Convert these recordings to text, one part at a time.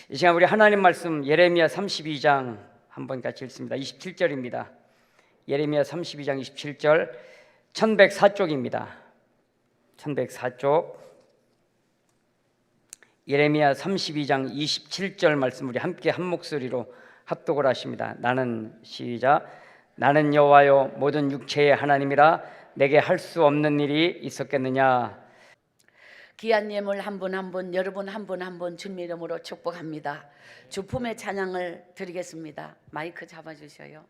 이 시간 우리 하나님 말씀 예레미야 32장 한번 같이 읽습니다. 27절입니다. 예레미야 32장 27절 1104쪽입니다. 1104쪽 예레미야 32장 27절 말씀 우리 함께 한 목소리로 합독을 하십니다. 나는 시작. 나는 여호와여 모든 육체의 하나님이라 내게 할 수 없는 일이 있었겠느냐. 귀한 예물 한 분 한 분, 여러분 한 분 한 분 주님 이름으로 축복합니다. 주품의 찬양을 드리겠습니다. 마이크 잡아주셔요.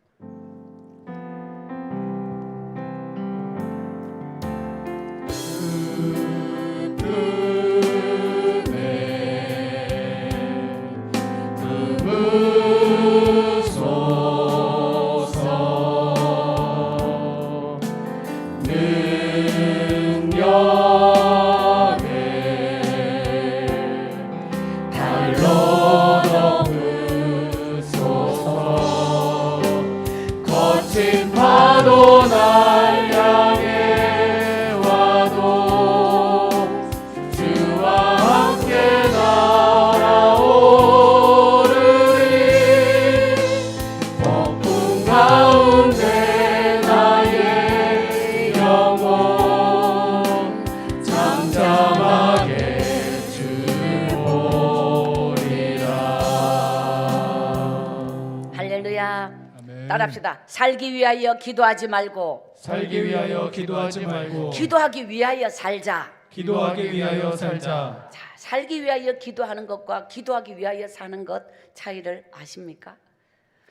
따라합시다. 살기 위하여 기도하지 말고, 살기 위하여 기도하지 말고, 기도하기 위하여 살자. 기도하기 위하여 살자. 자, 살기 위하여 기도하는 것과 기도하기 위하여 사는 것 차이를 아십니까?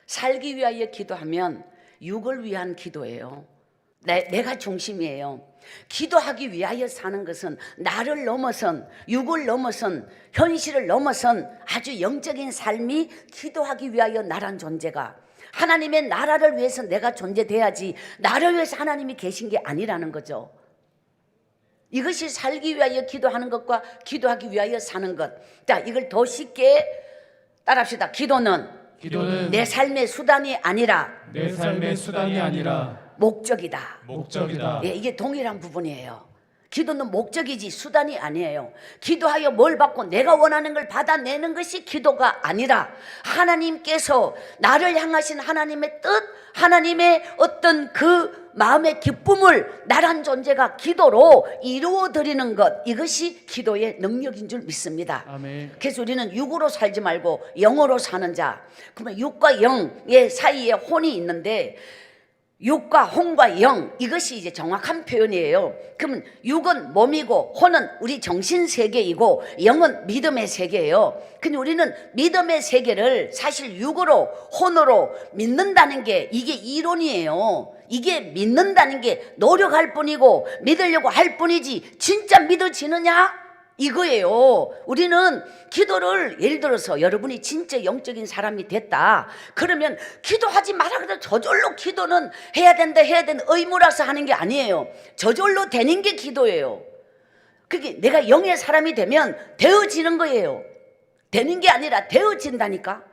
살기 위하여 기도하면 육을 위한 기도예요. 내가 중심이에요. 기도하기 위하여 사는 것은 나를 넘어선, 육을 넘어선, 현실을 넘어선 아주 영적인 삶이 기도하기 위하여 나란 존재가, 하나님의 나라를 위해서 내가 존재돼야지 나를 위해서 하나님이 계신 게 아니라는 거죠. 이것이 살기 위하여 기도하는 것과 기도하기 위하여 사는 것. 자, 이걸 더 쉽게 따라합시다. 기도는 내 삶의 수단이 아니라, 내 삶의 수단이 아니라 목적이다. 목적이다. 예, 이게 동일한 부분이에요. 기도는 목적이지 수단이 아니에요. 기도하여 뭘 받고 내가 원하는 걸 받아내는 것이 기도가 아니라, 하나님께서 나를 향하신 하나님의 뜻, 하나님의 어떤 그 마음의 기쁨을 나란 존재가 기도로 이루어드리는 것, 이것이 기도의 능력인 줄 믿습니다. 아멘. 그래서 우리는 육으로 살지 말고 영으로 사는 자. 그러면 육과 영의 사이에 혼이 있는데, 육과 혼과 영, 이것이 이제 정확한 표현이에요. 그러면 육은 몸이고 혼은 우리 정신 세계이고 영은 믿음의 세계예요. 근데 우리는 믿음의 세계를 사실 육으로 혼으로 믿는다는 게 이게 이론이에요. 이게 믿는다는 게 노력할 뿐이고 믿으려고 할 뿐이지 진짜 믿어지느냐? 이거예요. 우리는 기도를, 예를 들어서 여러분이 진짜 영적인 사람이 됐다 그러면 기도하지 마라 그래도 저절로 기도는 해야 된다 의무라서 하는 게 아니에요. 저절로 되는 게 기도예요. 그게 내가 영의 사람이 되면 되어지는 거예요. 되는 게 아니라 되어진다니까.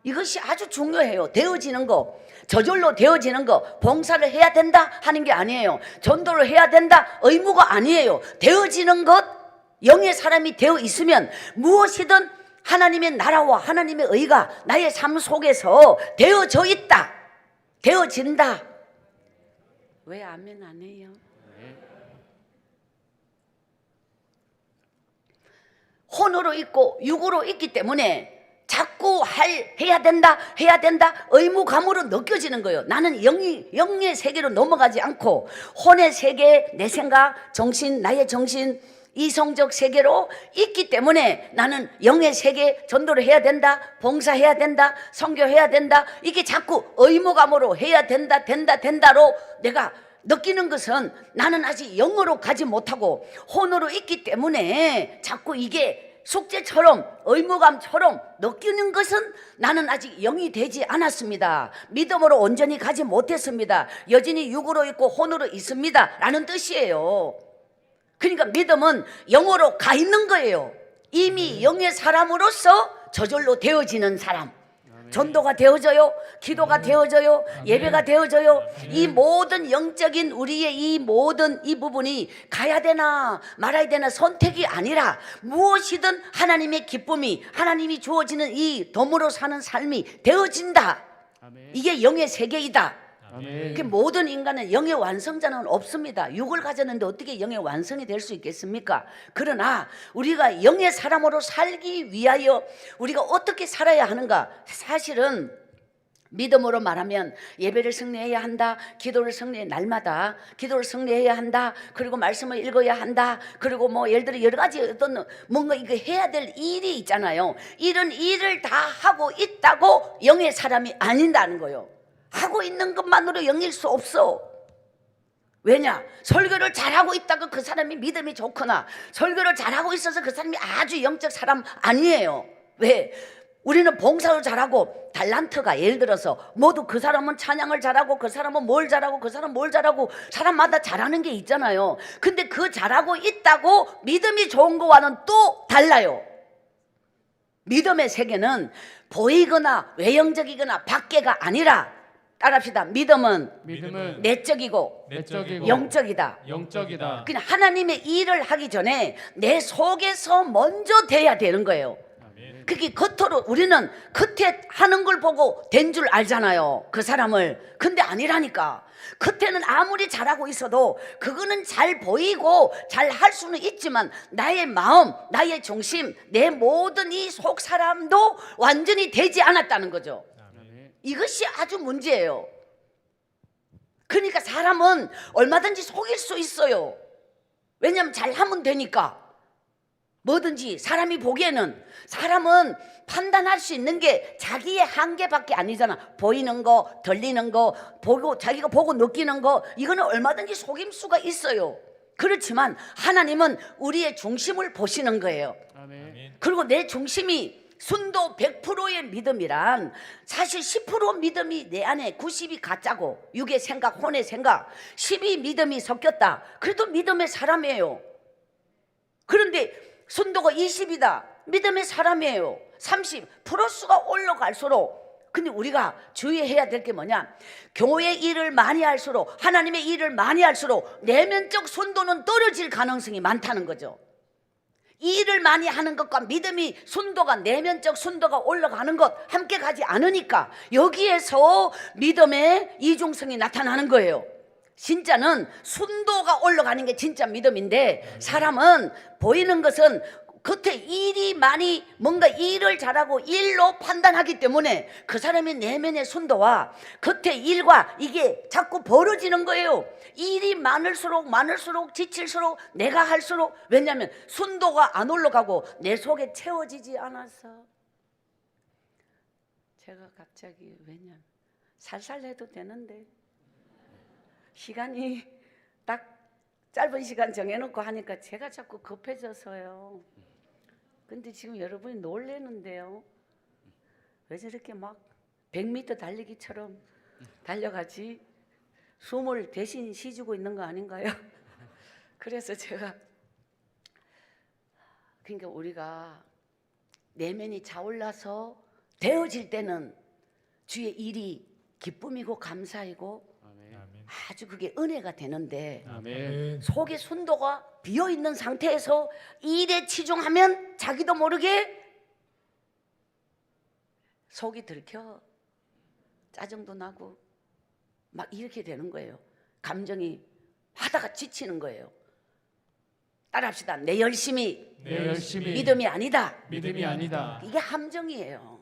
이것이 아주 중요해요. 되어지는 거, 저절로 되어지는 거. 봉사를 해야 된다 하는 게 아니에요. 전도를 해야 된다 의무가 아니에요. 되어지는 것. 영의 사람이 되어 있으면 무엇이든 하나님의 나라와 하나님의 의가 나의 삶 속에서 되어져 있다. 되어진다. 왜 아멘 안 해요? 혼으로 있고 육으로 있기 때문에 자꾸 해야 된다 의무감으로 느껴지는 거예요. 나는 영의 세계로 넘어가지 않고 혼의 세계, 내 생각, 정신, 나의 정신, 이성적 세계로 있기 때문에 나는 영의 세계 전도를 해야 된다, 봉사해야 된다, 선교해야 된다, 이게 자꾸 의무감으로 해야 된다로 내가 느끼는 것은 나는 아직 영으로 가지 못하고 혼으로 있기 때문에 자꾸 이게 숙제처럼 의무감처럼 느끼는 것은 나는 아직 영이 되지 않았습니다. 믿음으로 온전히 가지 못했습니다. 여전히 육으로 있고 혼으로 있습니다 라는 뜻이에요. 그러니까 믿음은 영으로 가 있는 거예요. 이미 영의 사람으로서 저절로 되어지는 사람. 전도가 되어져요. 기도가 되어져요. 예배가 되어져요. 이 모든 영적인 우리의 이 모든 이 부분이 가야 되나 말아야 되나 선택이 아니라 무엇이든 하나님의 기쁨이 하나님이 주어지는 이 덤으로 사는 삶이 되어진다. 이게 영의 세계이다. 아멘. 그 모든 인간은 영의 완성자는 없습니다. 육을 가졌는데 어떻게 영의 완성이 될 수 있겠습니까? 그러나 우리가 영의 사람으로 살기 위하여 우리가 어떻게 살아야 하는가? 사실은 믿음으로 말하면 예배를 승리해야 한다. 기도를 승리해 날마다 기도를 승리해야 한다. 그리고 말씀을 읽어야 한다. 그리고 뭐 예를 들어 여러 가지 어떤 뭔가 이거 해야 될 일이 있잖아요. 이런 일을 다 하고 있다고 영의 사람이 아닌다는 거예요. 하고 있는 것만으로 영일 수 없어. 왜냐? 설교를 잘하고 있다고 그 사람이 믿음이 좋거나 설교를 잘하고 있어서 그 사람이 아주 영적 사람 아니에요. 왜? 우리는 봉사도 잘하고 달란트가 예를 들어서 모두 그 사람은 찬양을 잘하고 그 사람은 뭘 잘하고 그 사람은 뭘 잘하고 사람마다 잘하는 게 있잖아요. 근데 그 잘하고 있다고 믿음이 좋은 거와는 또 달라요. 믿음의 세계는 보이거나 외형적이거나 밖에가 아니라 따라합시다. 믿음은 내적이고 영적이다. 그냥 하나님의 일을 하기 전에 내 속에서 먼저 돼야 되는 거예요. 그게 겉으로 우리는 겉에 하는 걸 보고 된 줄 알잖아요. 그 사람을. 근데 아니라니까. 겉에는 아무리 잘하고 있어도 그거는 잘 보이고 잘 할 수는 있지만 나의 마음, 나의 중심, 내 모든 이 속 사람도 완전히 되지 않았다는 거죠. 이것이 아주 문제예요. 그러니까 사람은 얼마든지 속일 수 있어요. 왜냐하면 잘하면 되니까. 뭐든지 사람이 보기에는 사람은 판단할 수 있는 게 자기의 한계밖에 아니잖아. 보이는 거, 들리는 거, 보고 자기가 보고 느끼는 거, 이거는 얼마든지 속임 수가 있어요. 그렇지만 하나님은 우리의 중심을 보시는 거예요. 그리고 내 중심이 순도 100%의 믿음이란 사실 10% 믿음이 내 안에 90이 가짜고 6의 생각, 혼의 생각, 10이 믿음이 섞였다. 그래도 믿음의 사람이에요. 그런데 순도가 20이다. 믿음의 사람이에요. 30 플러스가 올라갈수록 근데 우리가 주의해야 될 게 뭐냐? 교회 일을 많이 할수록 하나님의 일을 많이 할수록 내면적 순도는 떨어질 가능성이 많다는 거죠. 이 일을 많이 하는 것과 믿음이 순도가 내면적 순도가 올라가는 것 함께 가지 않으니까 여기에서 믿음의 이중성이 나타나는 거예요. 진짜는 순도가 올라가는 게 진짜 믿음인데 사람은 보이는 것은 겉에 일이 많이 뭔가 일을 잘하고 일로 판단하기 때문에 그 사람의 내면의 순도와 겉의 일과 이게 자꾸 벌어지는 거예요. 일이 많을수록 지칠수록 내가 할수록 왜냐하면 순도가 안 올라가고 내 속에 채워지지 않아서 제가 갑자기 왜냐면 살살 해도 되는데 시간이 딱 짧은 시간 정해놓고 하니까 제가 자꾸 급해져서요. 근데 지금 여러분이 놀래는데요. 왜 저렇게 막 100m 달리기처럼 달려가지? 숨을 대신 쉬주고 있는 거 아닌가요? 그래서 제가 그러니까 우리가 내면이 차올라서 되어질 때는 주의 일이 기쁨이고 감사이고 아주 그게 은혜가 되는데 속의 순도가 비어있는 상태에서 일에 치중하면 자기도 모르게 속이 들켜 짜증도 나고 막 이렇게 되는 거예요. 감정이 하다가 지치는 거예요. 따라합시다. 내 열심이 믿음이 아니다. 이게 함정이에요.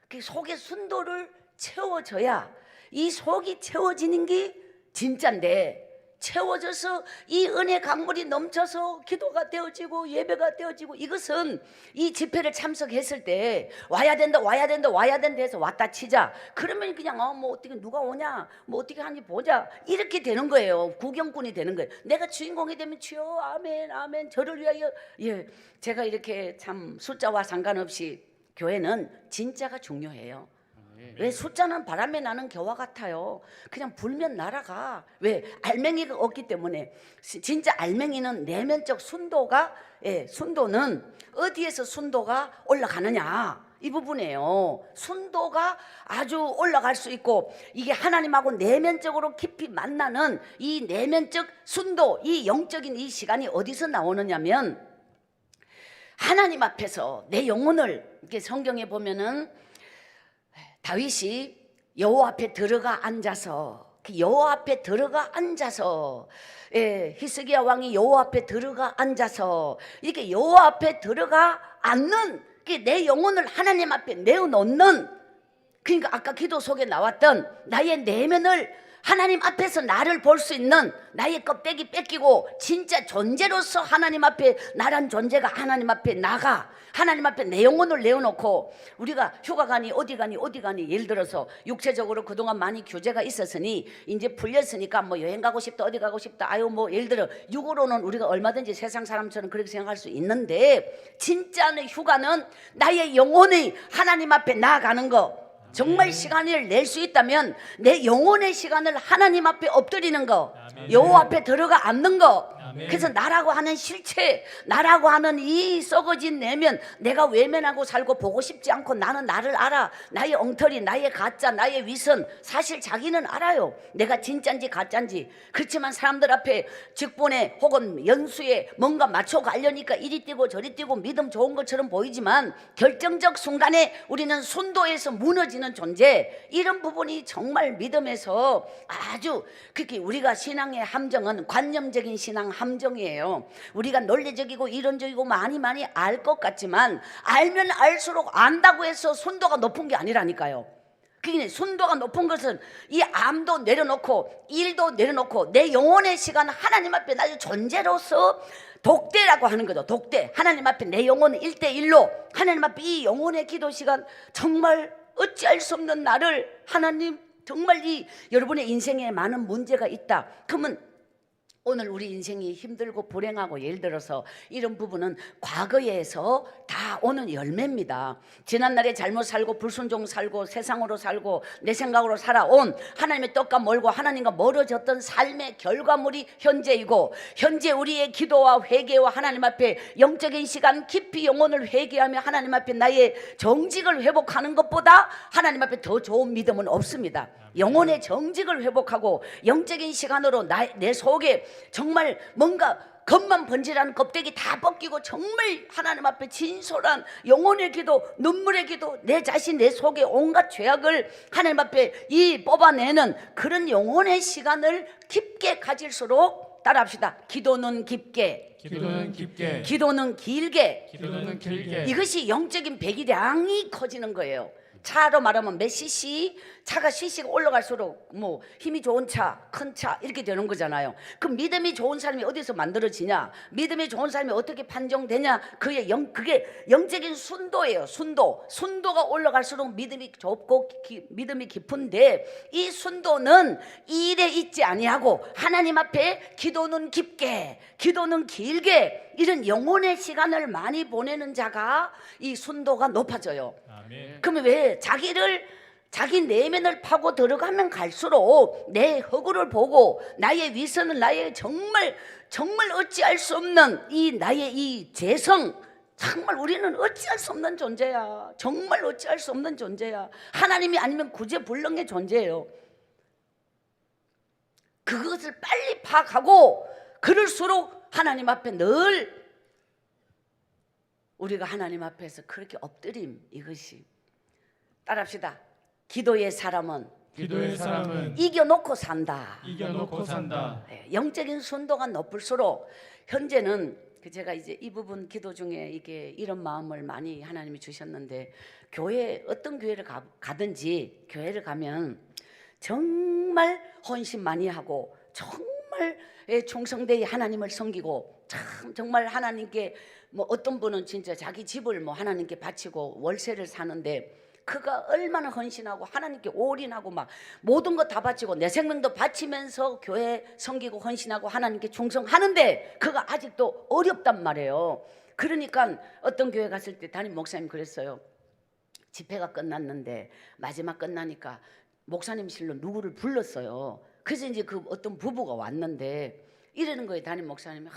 그 속의 순도를 채워줘야 이 속이 채워지는 게 진짜인데 채워져서 이 은혜 강물이 넘쳐서 기도가 되어지고 예배가 되어지고 이것은 이 집회를 참석했을 때 와야 된다 해서 왔다 치자. 그러면 그냥 뭐 어떻게 누가 오냐 뭐 어떻게 하니 보자 이렇게 되는 거예요. 구경꾼이 되는 거예요. 내가 주인공이 되면 주여 아멘 아멘 저를 위하여. 예, 제가 이렇게 참 숫자와 상관없이 교회는 진짜가 중요해요. 왜 숫자는 바람에 나는 겨와 같아요. 그냥 불면 날아가. 왜? 알맹이가 없기 때문에. 진짜 알맹이는 내면적 순도가 순도는 어디에서 순도가 올라가느냐 이 부분이에요. 순도가 아주 올라갈 수 있고, 이게 하나님하고 내면적으로 깊이 만나는 이 내면적 순도, 이 영적인 이 시간이 어디서 나오느냐면 하나님 앞에서 내 영혼을, 이렇게 성경에 보면은 다윗이 여호와 앞에 들어가 앉아서, 여호와 앞에 들어가 앉아서, 히스기야 왕이 여호와 앞에 들어가 앉아서 이렇게 여호와 앞에 들어가 앉는, 내 영혼을 하나님 앞에 내어놓는, 그러니까 아까 기도 속에 나왔던 나의 내면을 하나님 앞에서 나를 볼 수 있는, 나의 껍데기 뺏기고 진짜 존재로서 하나님 앞에, 나란 존재가 하나님 앞에 나가, 하나님 앞에 내 영혼을 내어놓고, 우리가 휴가 가니 어디 가니 예를 들어서 육체적으로 그동안 많이 규제가 있었으니 이제 풀렸으니까 뭐 여행 가고 싶다, 어디 가고 싶다, 아유 뭐 예를 들어 육으로는 우리가 얼마든지 세상 사람처럼 그렇게 생각할 수 있는데, 진짜는 휴가는 나의 영혼이 하나님 앞에 나아가는 거, 정말 시간을 낼 수 있다면 내 영혼의 시간을 하나님 앞에 엎드리는 거, 여호와 앞에 들어가 앉는 거. 그래서 나라고 하는 실체, 나라고 하는 이 썩어진 내면, 내가 외면하고 살고 보고 싶지 않고, 나는 나를 알아. 나의 엉터리, 나의 가짜, 나의 위선, 사실 자기는 알아요, 내가 진짠지 가짠지. 그렇지만 사람들 앞에 직분에 혹은 연수에 뭔가 맞춰가려니까 이리 뛰고 저리 뛰고 믿음 좋은 것처럼 보이지만, 결정적 순간에 우리는 순도에서 무너지는 존재. 이런 부분이 정말 믿음에서 아주, 그렇게 우리가 신앙의 함정은 관념적인 신앙 함정이에요. 우리가 논리적이고 이론적이고 많이 알 것 같지만, 알면 알수록 안다고 해서 순도가 높은 게 아니라니까요. 그게 순도가 높은 것은 이 암도 내려놓고 일도 내려놓고 내 영혼의 시간 하나님 앞에 나의 존재로서 독대라고 하는 거죠. 독대. 하나님 앞에 내 영혼은 1대1로 하나님 앞에 이 영혼의 기도 시간, 정말 어찌할 수 없는 나를 하나님, 정말 이 여러분의 인생에 많은 문제가 있다. 그러면 오늘 우리 인생이 힘들고 불행하고, 예를 들어서 이런 부분은 과거에서 다 오는 열매입니다. 지난날에 잘못 살고 불순종 살고 세상으로 살고 내 생각으로 살아온, 하나님의 뜻과 멀고 하나님과 멀어졌던 삶의 결과물이 현재이고, 현재 우리의 기도와 회개와 하나님 앞에 영적인 시간 깊이 영혼을 회개하며 하나님 앞에 나의 정직을 회복하는 것보다 하나님 앞에 더 좋은 믿음은 없습니다. 영혼의 정직을 회복하고 영적인 시간으로 내 속에 정말 뭔가 겉만 번지라는 껍데기 다 벗기고, 정말 하나님 앞에 진솔한 영혼의 기도, 눈물의 기도, 내 자신 내 속에 온갖 죄악을 하나님 앞에 뽑아내는 그런 영혼의 시간을 깊게 가질수록, 따라합시다, 기도는 깊게, 기도는 깊게, 기도는 길게, 기도는 길게. 이것이 영적인 배기량이 커지는 거예요. 차로 말하면 몇 cc, 차가 cc가 올라갈수록 뭐 힘이 좋은 차, 큰 차 이렇게 되는 거잖아요. 그 믿음이 좋은 사람이 어디서 만들어지냐, 믿음이 좋은 사람이 어떻게 판정되냐, 그게 영적인 순도예요. 순도가 올라갈수록 믿음이 좁고 믿음이 깊은데, 이 순도는 일에 있지 아니하고 하나님 앞에 기도는 깊게, 기도는 길게, 이런 영혼의 시간을 많이 보내는 자가 이 순도가 높아져요. 아멘. 그러면 왜 자기 내면을 파고 들어가면 갈수록 내 허구를 보고, 나의 위선을, 나의 정말 어찌할 수 없는 이 나의 이 재성, 정말 우리는 어찌할 수 없는 존재야. 정말 어찌할 수 없는 존재야. 하나님이 아니면 구제불능의 존재예요. 그것을 빨리 파악하고, 그럴수록 하나님 앞에 늘 우리가 하나님 앞에서 그렇게 엎드림, 이것이, 따라합시다. 기도의 사람은 이겨놓고 산다. 이겨놓고 산다. 영적인 순도가 높을수록, 현재는 제가 이제 이 부분 기도 중에 이게 이런 마음을 많이 하나님이 주셨는데, 교회 어떤 교회를 가든지 교회를 가면 정말 헌신 많이 하고 정말 충성되이 하나님을 섬기고, 참 정말 하나님께 뭐 어떤 분은 진짜 자기 집을 뭐 하나님께 바치고 월세를 사는데, 그가 얼마나 헌신하고 하나님께 올인하고 막 모든 거 다 바치고 내 생명도 바치면서 교회 섬기고 헌신하고 하나님께 충성하는데, 그가 아직도 어렵단 말이에요. 그러니까 어떤 교회 갔을 때 담임 목사님 그랬어요. 집회가 끝났는데 마지막 끝나니까 목사님실로 누구를 불렀어요. 그래서 이제 그 어떤 부부가 왔는데 이러는 거예요. 담임 목사님이,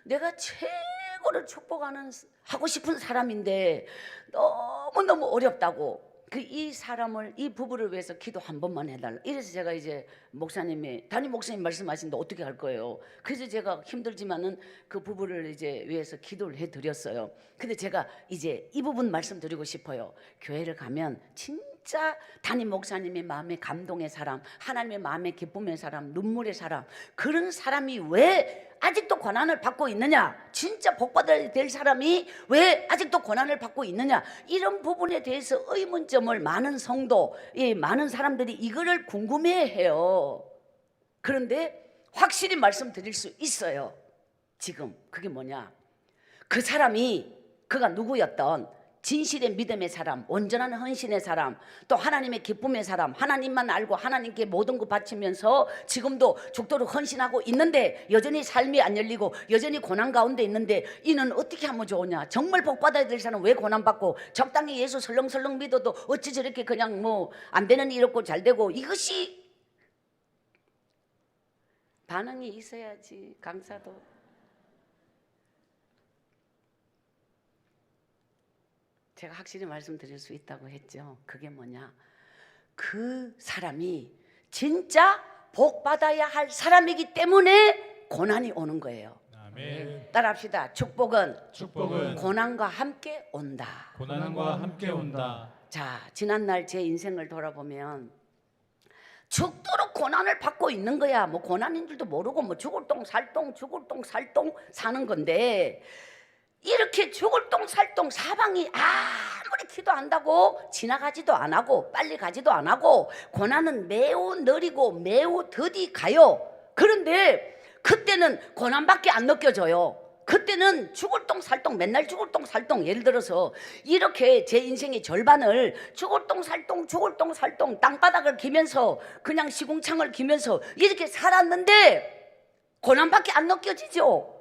내가 최고 최고로 축복하는 하고 싶은 사람인데 너무너무 어렵다고 이 사람을 이 부부를 위해서 기도 한 번만 해달라. 이래서 제가 이제 목사님이 담임 목사님 말씀하시는데 어떻게 할 거예요? 그래서 제가 힘들지만은 그 부부를 이제 위해서 기도를 해드렸어요. 근데 제가 이제 이 부분 말씀드리고 싶어요. 교회를 가면 진짜 담임 목사님의 마음에 감동의 사람, 하나님의 마음에 기쁨의 사람, 눈물의 사람, 그런 사람이 왜 아직도 고난을 받고 있느냐, 진짜 복받아야 될 사람이 왜 아직도 고난을 받고 있느냐, 이런 부분에 대해서 의문점을 많은 성도, 많은 사람들이 이거를 궁금해해요. 그런데 확실히 말씀드릴 수 있어요. 지금 그게 뭐냐, 그 사람이 그가 누구였던 진실의 믿음의 사람, 온전한 헌신의 사람, 또 하나님의 기쁨의 사람, 하나님만 알고 하나님께 모든 것 바치면서 지금도 죽도록 헌신하고 있는데 여전히 삶이 안 열리고 여전히 고난 가운데 있는데 이는 어떻게 하면 좋으냐, 정말 복받아야 될 사람은 왜 고난받고 적당히 예수 설렁설렁 믿어도 어찌 저렇게 그냥 뭐 안 되는 일 없고 잘 되고, 이것이 반응이 있어야지. 강사도 제가 확실히 말씀드릴 수 있다고 했죠. 그게 뭐냐, 그 사람이 진짜 복 받아야 할 사람이기 때문에 고난이 오는 거예요. 아멘. 따라합시다. 축복은 고난과 함께 온다. 고난과 함께 온다. 자, 지난날 제 인생을 돌아보면 죽도록 고난을 받고 있는 거야. 뭐 고난인 줄도 모르고 뭐 죽을 똥 살똥 사는 건데, 이렇게 죽을 똥 살똥 사방이 아무리 기도한다고 지나가지도 안 하고 빨리 가지도 안 하고 고난은 매우 느리고 매우 더디 가요. 그런데 그때는 고난밖에 안 느껴져요. 그때는 죽을 똥 살똥, 맨날 죽을 똥 살똥, 예를 들어서 이렇게 제 인생의 절반을 죽을 똥 살똥 땅바닥을 기면서 그냥 시궁창을 기면서 이렇게 살았는데 고난밖에 안 느껴지죠.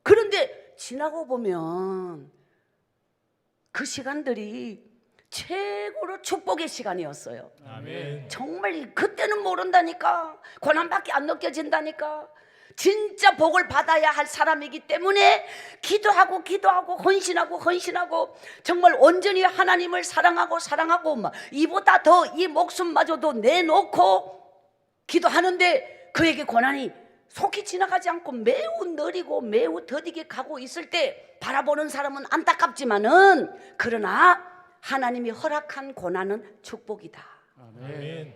그런데 지나고 보면 그 시간들이 최고로 축복의 시간이었어요. 아멘. 정말 그때는 모른다니까, 고난밖에 안 느껴진다니까. 진짜 복을 받아야 할 사람이기 때문에 기도하고 헌신하고 정말 온전히 하나님을 사랑하고 막 이보다 더 이 목숨마저도 내놓고 기도하는데 그에게 고난이 속히 지나가지 않고 매우 느리고 매우 더디게 가고 있을 때 바라보는 사람은 안타깝지만은, 그러나 하나님이 허락한 고난은 축복이다. 아멘.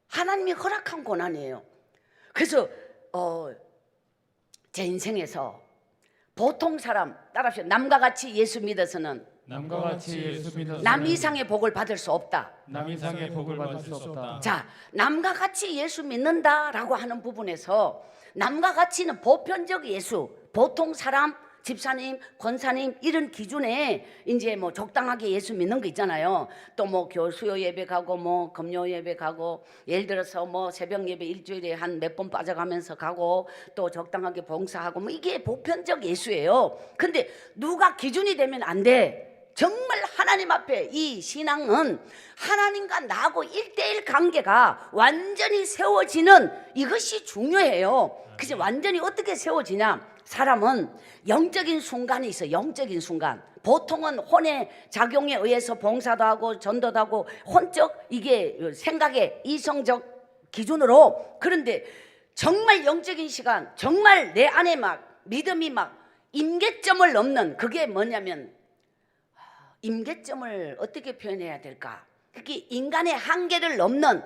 하나님이 허락한 고난이에요. 그래서 제 인생에서 보통 사람 따라합시다. 남과 같이 예수 믿어서는 남과 같이 예수 믿어서 남 이상의 복을 받을 수 없다. 남 이상의 복을 받을 수 없다. 자, 남과 같이 예수 믿는다라고 하는 부분에서 남과 같이는 보편적 예수, 보통 사람, 집사님, 권사님 이런 기준에 이제 뭐 적당하게 예수 믿는 거 있잖아요. 또 뭐 교수요 예배 가고 뭐 금요 예배 가고, 예를 들어서 뭐 새벽 예배 일주일에 한 몇 번 빠져가면서 가고, 또 적당하게 봉사하고, 뭐 이게 보편적 예수예요. 근데 누가 기준이 되면 안 돼. 정말 하나님 앞에 이 신앙은 하나님과 나하고 1:1 관계가 완전히 세워지는, 이것이 중요해요. 그래서 완전히 어떻게 세워지냐, 사람은 영적인 순간이 있어요. 영적인 순간. 보통은 혼의 작용에 의해서 봉사도 하고 전도도 하고 혼적, 이게 생각의 이성적 기준으로. 그런데 정말 영적인 시간, 정말 내 안에 막 믿음이 막 임계점을 넘는, 그게 뭐냐면, 임계점을 어떻게 표현해야 될까? 그게 인간의 한계를 넘는,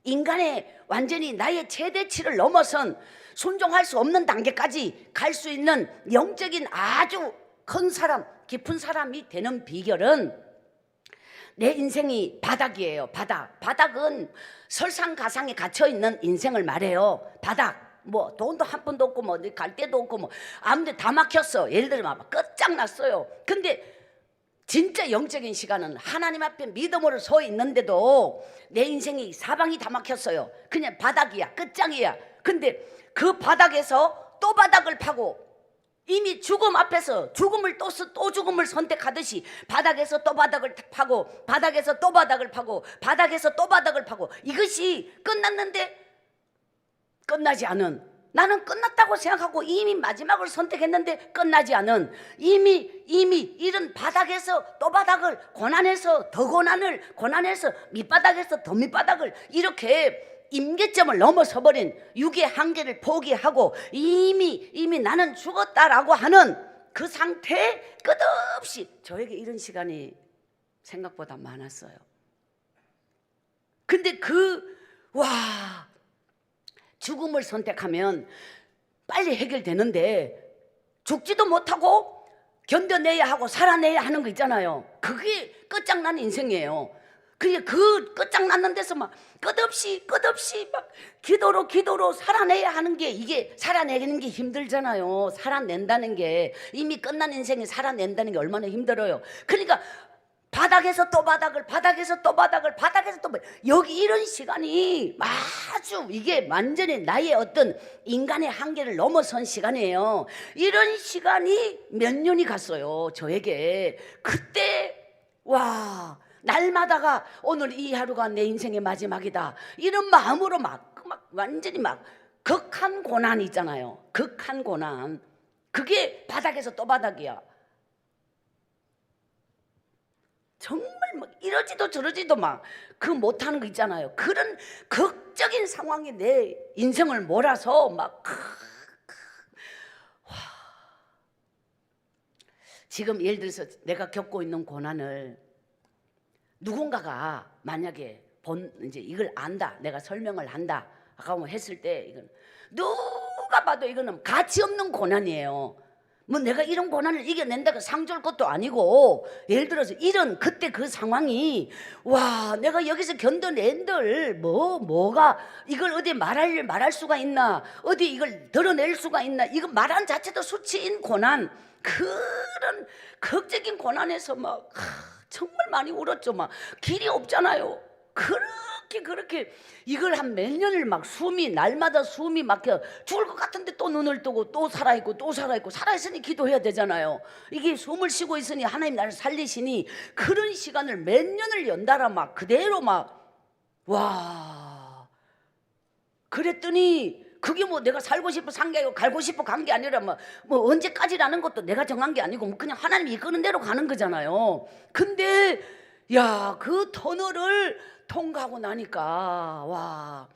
인간의 완전히 나의 최대치를 넘어선 순종할 수 없는 단계까지 갈 수 있는 영적인 아주 큰 사람, 깊은 사람이 되는 비결은 내 인생이 바닥이에요. 바닥은 설상가상에 갇혀있는 인생을 말해요. 바닥. 뭐 돈도 한 푼도 없고 뭐 갈 데도 없고 뭐 아무데 다 막혔어. 예를 들면 끝장났어요. 근데 진짜 영적인 시간은 하나님 앞에 믿음으로 서 있는데도 내 인생이 사방이 다 막혔어요. 그냥 바닥이야, 끝장이야. 근데 그 바닥에서 또 바닥을 파고, 이미 죽음 앞에서 죽음을 또 죽음을 선택하듯이 바닥에서 또 바닥을 파고, 바닥에서 또 바닥을 파고, 바닥에서 또 바닥을 파고, 이것이 끝났는데 끝나지 않은 나는 끝났다고 생각하고 이미 마지막을 선택했는데 끝나지 않은 이미 이런 바닥에서 또 바닥을, 고난에서 더 고난을, 고난에서 밑바닥에서 더 밑바닥을 이렇게 임계점을 넘어서 버린 육의 한계를 포기하고 이미 나는 죽었다라고 하는 그 상태에 끝없이 저에게 이런 시간이 생각보다 많았어요. 근데 죽음을 선택하면 빨리 해결되는데 죽지도 못하고 견뎌내야 하고 살아내야 하는 거 있잖아요. 그게 끝장난 인생이에요. 그게 그 끝장났는 데서 막 끝없이 막 기도로 살아내야 하는 게, 이게 살아내는 게 힘들잖아요. 살아낸다는 게, 이미 끝난 인생이 살아낸다는 게 얼마나 힘들어요. 그러니까 바닥에서 또 바닥을, 바닥에서 또 바닥을, 바닥에서 또 여기 이런 시간이 아주 이게 완전히 나의 어떤 인간의 한계를 넘어선 시간이에요. 이런 시간이 몇 년이 갔어요, 저에게. 그때 날마다가 오늘 이 하루가 내 인생의 마지막이다, 이런 마음으로 막 완전히 막 극한 고난 있잖아요. 극한 고난. 그게 바닥에서 또 바닥이야. 정말 막 이러지도 저러지도 막 그 못하는 거 있잖아요. 그런 극적인 상황이 내 인생을 몰아서 막 지금 예를 들어서 내가 겪고 있는 고난을 누군가가 만약에 이제 이걸 안다, 내가 설명을 한다 아까 했을 때, 이건 누가 봐도 이거는 가치 없는 고난이에요. 뭐 내가 이런 고난을 이겨낸다고 상 줄 것도 아니고, 예를 들어서 이런 그때 그 상황이 내가 여기서 견뎌낸들 뭐가 이걸 어디 말할 수가 있나, 어디 이걸 드러낼 수가 있나, 이거 말한 자체도 수치인 고난, 그런 극적인 고난에서 막 정말 많이 울었죠. 막 길이 없잖아요. 그렇게 이걸 한 몇 년을 막 날마다 숨이 막혀 죽을 것 같은데 또 눈을 뜨고 또 살아있고 살아있으니 기도해야 되잖아요. 이게 숨을 쉬고 있으니 하나님 나를 살리시니, 그런 시간을 몇 년을 연달아 막 그대로 그랬더니 그게 뭐 내가 살고 싶어 산 게 아니고 갈고 싶어 간 게 아니라 뭐 언제까지라는 것도 내가 정한 게 아니고 그냥 하나님이 이끄는 대로 가는 거잖아요. 근데 그 터널을 통과하고 나니까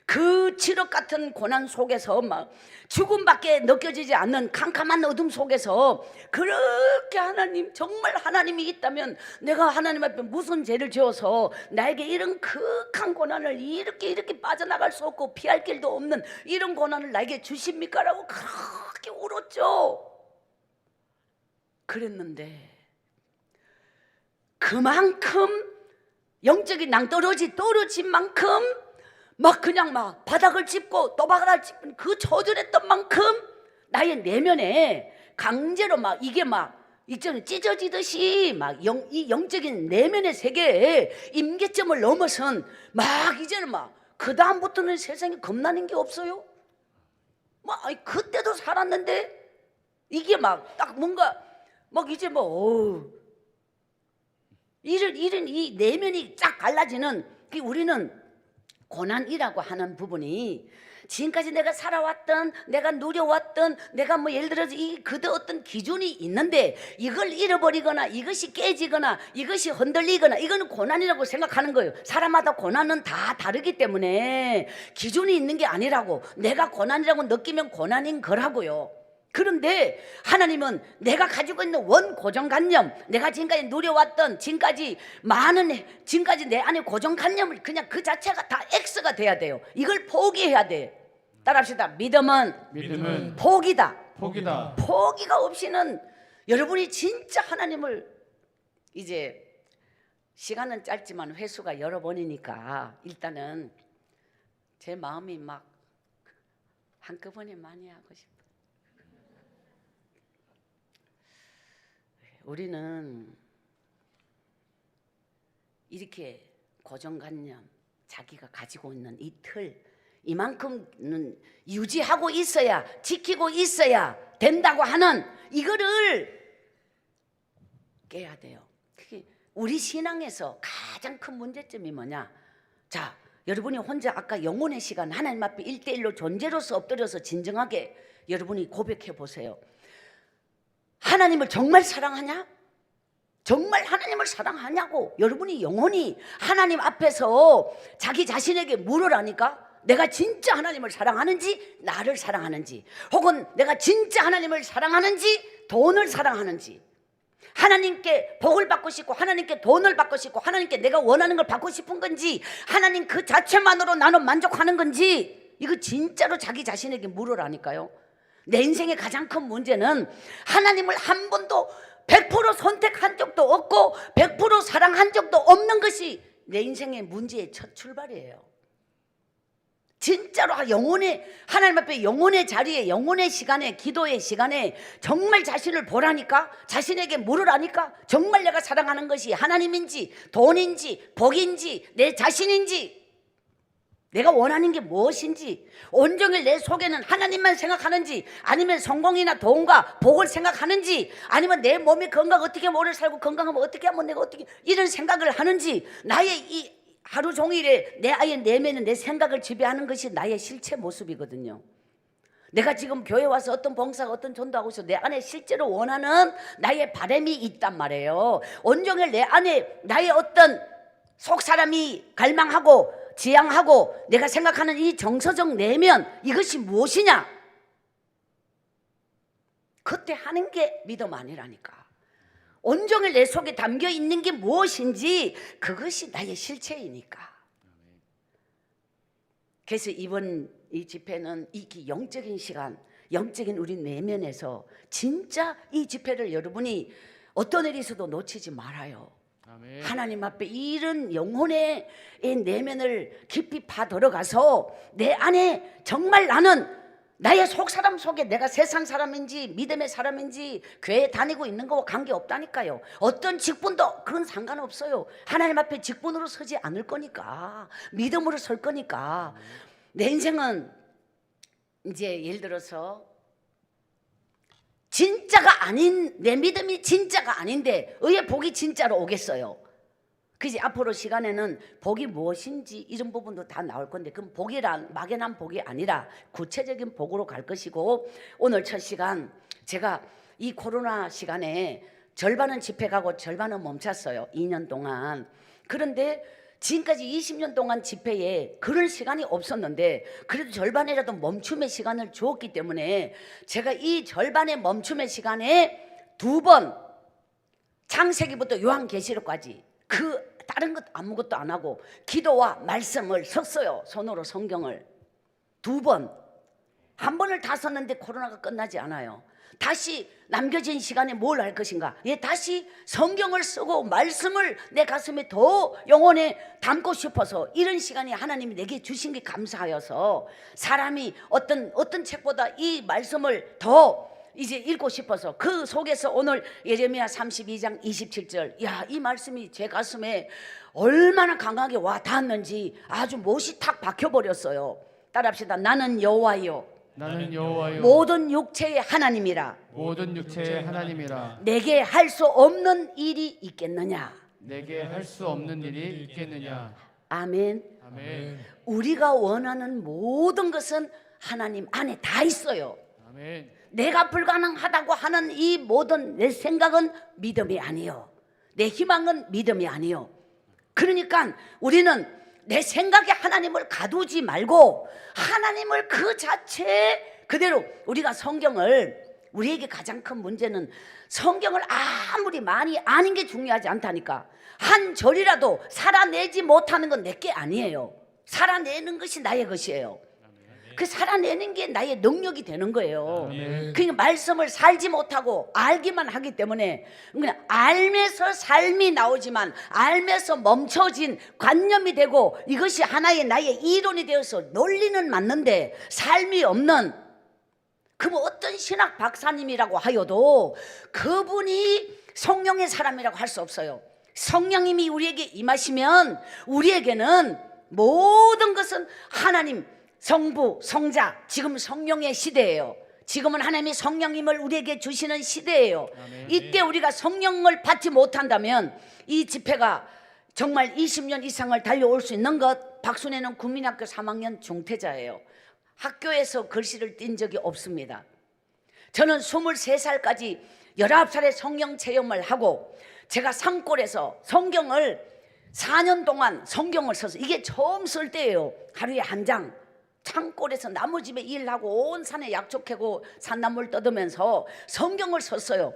그 칠흑 같은 고난 속에서 막 죽음밖에 느껴지지 않는 캄캄한 어둠 속에서 그렇게 하나님, 정말 하나님이 있다면 내가 하나님 앞에 무슨 죄를 지어서 나에게 이런 극한 고난을 이렇게 빠져나갈 수 없고 피할 길도 없는 이런 고난을 나에게 주십니까? 라고 그렇게 울었죠. 그랬는데 그만큼 영적인 떨어진 만큼 막 그냥 막 바닥을 짚고 또 바닥을 짚은 그 저절했던 만큼 나의 내면에 강제로 이게 이전에 찢어지듯이 이 영적인 내면의 세계에 임계점을 넘어선 이제는 그 다음부터는 세상에 겁나는 게 없어요. 그때도 살았는데 이게 딱 뭔가 이제 이런 이 내면이 쫙 갈라지는, 우리는 고난이라고 하는 부분이 지금까지 내가 살아왔던, 내가 누려왔던, 내가 예를 들어서 그도 어떤 기준이 있는데 이걸 잃어버리거나 이것이 깨지거나 이것이 흔들리거나 이거는 고난이라고 생각하는 거예요. 사람마다 고난은 다 다르기 때문에 기준이 있는 게 아니라고, 내가 고난이라고 느끼면 고난인 거라고요. 그런데 하나님은 내가 가지고 있는 원고정관념, 내가 지금까지 누려왔던 지금까지 내 안에 고정관념을 그냥 그 자체가 다 X가 돼야 돼요. 이걸 포기해야 돼. 따라합시다. 믿음은 포기다. 포기가 없이는 여러분이 진짜 하나님을, 이제 시간은 짧지만 회수가 여러 번이니까 일단은 제 마음이 한꺼번에 많이 하고 싶어요. 우리는 이렇게 고정관념, 자기가 가지고 있는 이 틀, 이만큼은 유지하고 있어야, 지키고 있어야 된다고 하는 이거를 깨야 돼요. 그게 우리 신앙에서 가장 큰 문제점이 뭐냐? 자, 여러분이 혼자 아까 영혼의 시간 하나님 앞에 1대1로 존재로서 엎드려서 진정하게 여러분이 고백해 보세요. 하나님을 정말 사랑하냐? 정말 하나님을 사랑하냐고 여러분이 영혼이 하나님 앞에서 자기 자신에게 물으라니까. 내가 진짜 하나님을 사랑하는지, 나를 사랑하는지, 혹은 내가 진짜 하나님을 사랑하는지, 돈을 사랑하는지, 하나님께 복을 받고 싶고 하나님께 돈을 받고 싶고 하나님께 내가 원하는 걸 받고 싶은 건지, 하나님 그 자체만으로 나는 만족하는 건지, 이거 진짜로 자기 자신에게 물으라니까요. 내 인생의 가장 큰 문제는 하나님을 한 번도 100% 선택한 적도 없고 100% 사랑한 적도 없는 것이 내 인생의 문제의 첫 출발이에요. 진짜로 영혼의 하나님 앞에 영혼의 자리에, 영혼의 시간에, 기도의 시간에 정말 자신을 보라니까, 자신에게 물으라니까. 정말 내가 사랑하는 것이 하나님인지 돈인지 복인지 내 자신인지, 내가 원하는 게 무엇인지, 온종일 내 속에는 하나님만 생각하는지, 아니면 성공이나 돈과 복을 생각하는지, 아니면 내 몸이 건강 어떻게 하면 오래 살고 건강하면 어떻게 하면 내가 어떻게 이런 생각을 하는지, 나의 이 하루 종일에 내 아이의 내면은 내 생각을 지배하는 것이 나의 실체 모습이거든요. 내가 지금 교회 와서 어떤 봉사가 어떤 전도하고 있어, 내 안에 실제로 원하는 나의 바람이 있단 말이에요. 온종일 내 안에 나의 어떤 속 사람이 갈망하고 지향하고 내가 생각하는 이 정서적 내면, 이것이 무엇이냐? 그때 하는 게 믿음 아니라니까. 온종일 내 속에 담겨 있는 게 무엇인지 그것이 나의 실체이니까. 그래서 이번 이 집회는 이 영적인 시간, 영적인 우리 내면에서 진짜 이 집회를 여러분이 어떤 일이 있어도 놓치지 말아요. 아멘. 하나님 앞에 이런 영혼의 내면을 깊이 파들어가서 내 안에 정말 나는 나의 속사람 속에 내가 세상 사람인지 믿음의 사람인지 교회 다니고 있는 거와 관계없다니까요. 어떤 직분도 그건 상관없어요. 하나님 앞에 직분으로 서지 않을 거니까, 믿음으로 설 거니까. 내 인생은 이제 예를 들어서 진짜가 아닌, 내 믿음이 진짜가 아닌데 의의 복이 진짜로 오겠어요. 그지? 앞으로 시간에는 복이 무엇인지 이런 부분도 다 나올 건데, 그럼 복이란 막연한 복이 아니라 구체적인 복으로 갈 것이고, 오늘 첫 시간 제가 이 코로나 시간에 절반은 집회 가고 절반은 멈췄어요. 2년 동안. 그런데 지금까지 20년 동안 집회에 그럴 시간이 없었는데 그래도 절반이라도 멈춤의 시간을 주었기 때문에 제가 이 절반의 멈춤의 시간에 2번, 창세기부터 요한계시록까지 그 다른 것 아무것도 안 하고 기도와 말씀을 썼어요. 손으로 성경을 2번. 한 번을 다 썼는데 코로나가 끝나지 않아요. 다시 남겨진 시간에 뭘 할 것인가? 다시 성경을 쓰고 말씀을 내 가슴에 더 영혼에 담고 싶어서, 이런 시간이 하나님이 내게 주신 게 감사하여서 사람이 어떤 책보다 이 말씀을 더 이제 읽고 싶어서 그 속에서 오늘 예레미야 32장 27절, 야, 이 말씀이 제 가슴에 얼마나 강하게 와 닿았는지 아주 못이 탁 박혀버렸어요. 따라합시다. 나는 여호와요, 나는 여호와요, 모든 육체의 하나님이라. 모든 육체의 하나님이라. 내게 할 수 없는 일이 있겠느냐? 내게 할 수 없는 일이 있겠느냐? 아멘. 아멘. 우리가 원하는 모든 것은 하나님 안에 다 있어요. 아멘. 내가 불가능하다고 하는 이 모든 내 생각은 믿음이 아니요, 내 희망은 믿음이 아니요. 그러니까 우리는 내 생각에 하나님을 가두지 말고 하나님을 그 자체 그대로, 우리가 성경을, 우리에게 가장 큰 문제는 성경을 아무리 많이 아는 게 중요하지 않다니까. 한 절이라도 살아내지 못하는 건 내게 아니에요. 살아내는 것이 나의 것이에요. 그 살아내는 게 나의 능력이 되는 거예요. 그러니까 말씀을 살지 못하고 알기만 하기 때문에 그냥 알면서 삶이 나오지만 알면서 멈춰진 관념이 되고 이것이 하나의 나의 이론이 되어서 논리는 맞는데 삶이 없는, 그뭐 어떤 신학 박사님이라고 하여도 그분이 성령의 사람이라고 할 수 없어요. 성령님이 우리에게 임하시면 우리에게는 모든 것은 하나님, 성부, 성자, 지금 성령의 시대예요. 지금은 하나님이 성령님을 우리에게 주시는 시대예요. 이때 우리가 성령을 받지 못한다면 이 집회가 정말 20년 이상을 달려올 수 있는 것. 박순애는 국민학교 3학년 중퇴자예요. 학교에서 글씨를 띈 적이 없습니다. 저는 23살까지 19살에 성경 체험을 하고 제가 산골에서 성경을 4년 동안 성경을 써서 이게 처음 쓸 때예요. 하루에 한 장. 산골에서 나무집에 일하고 온 산에 약초 캐고 산나물 뜯으면서 성경을 썼어요.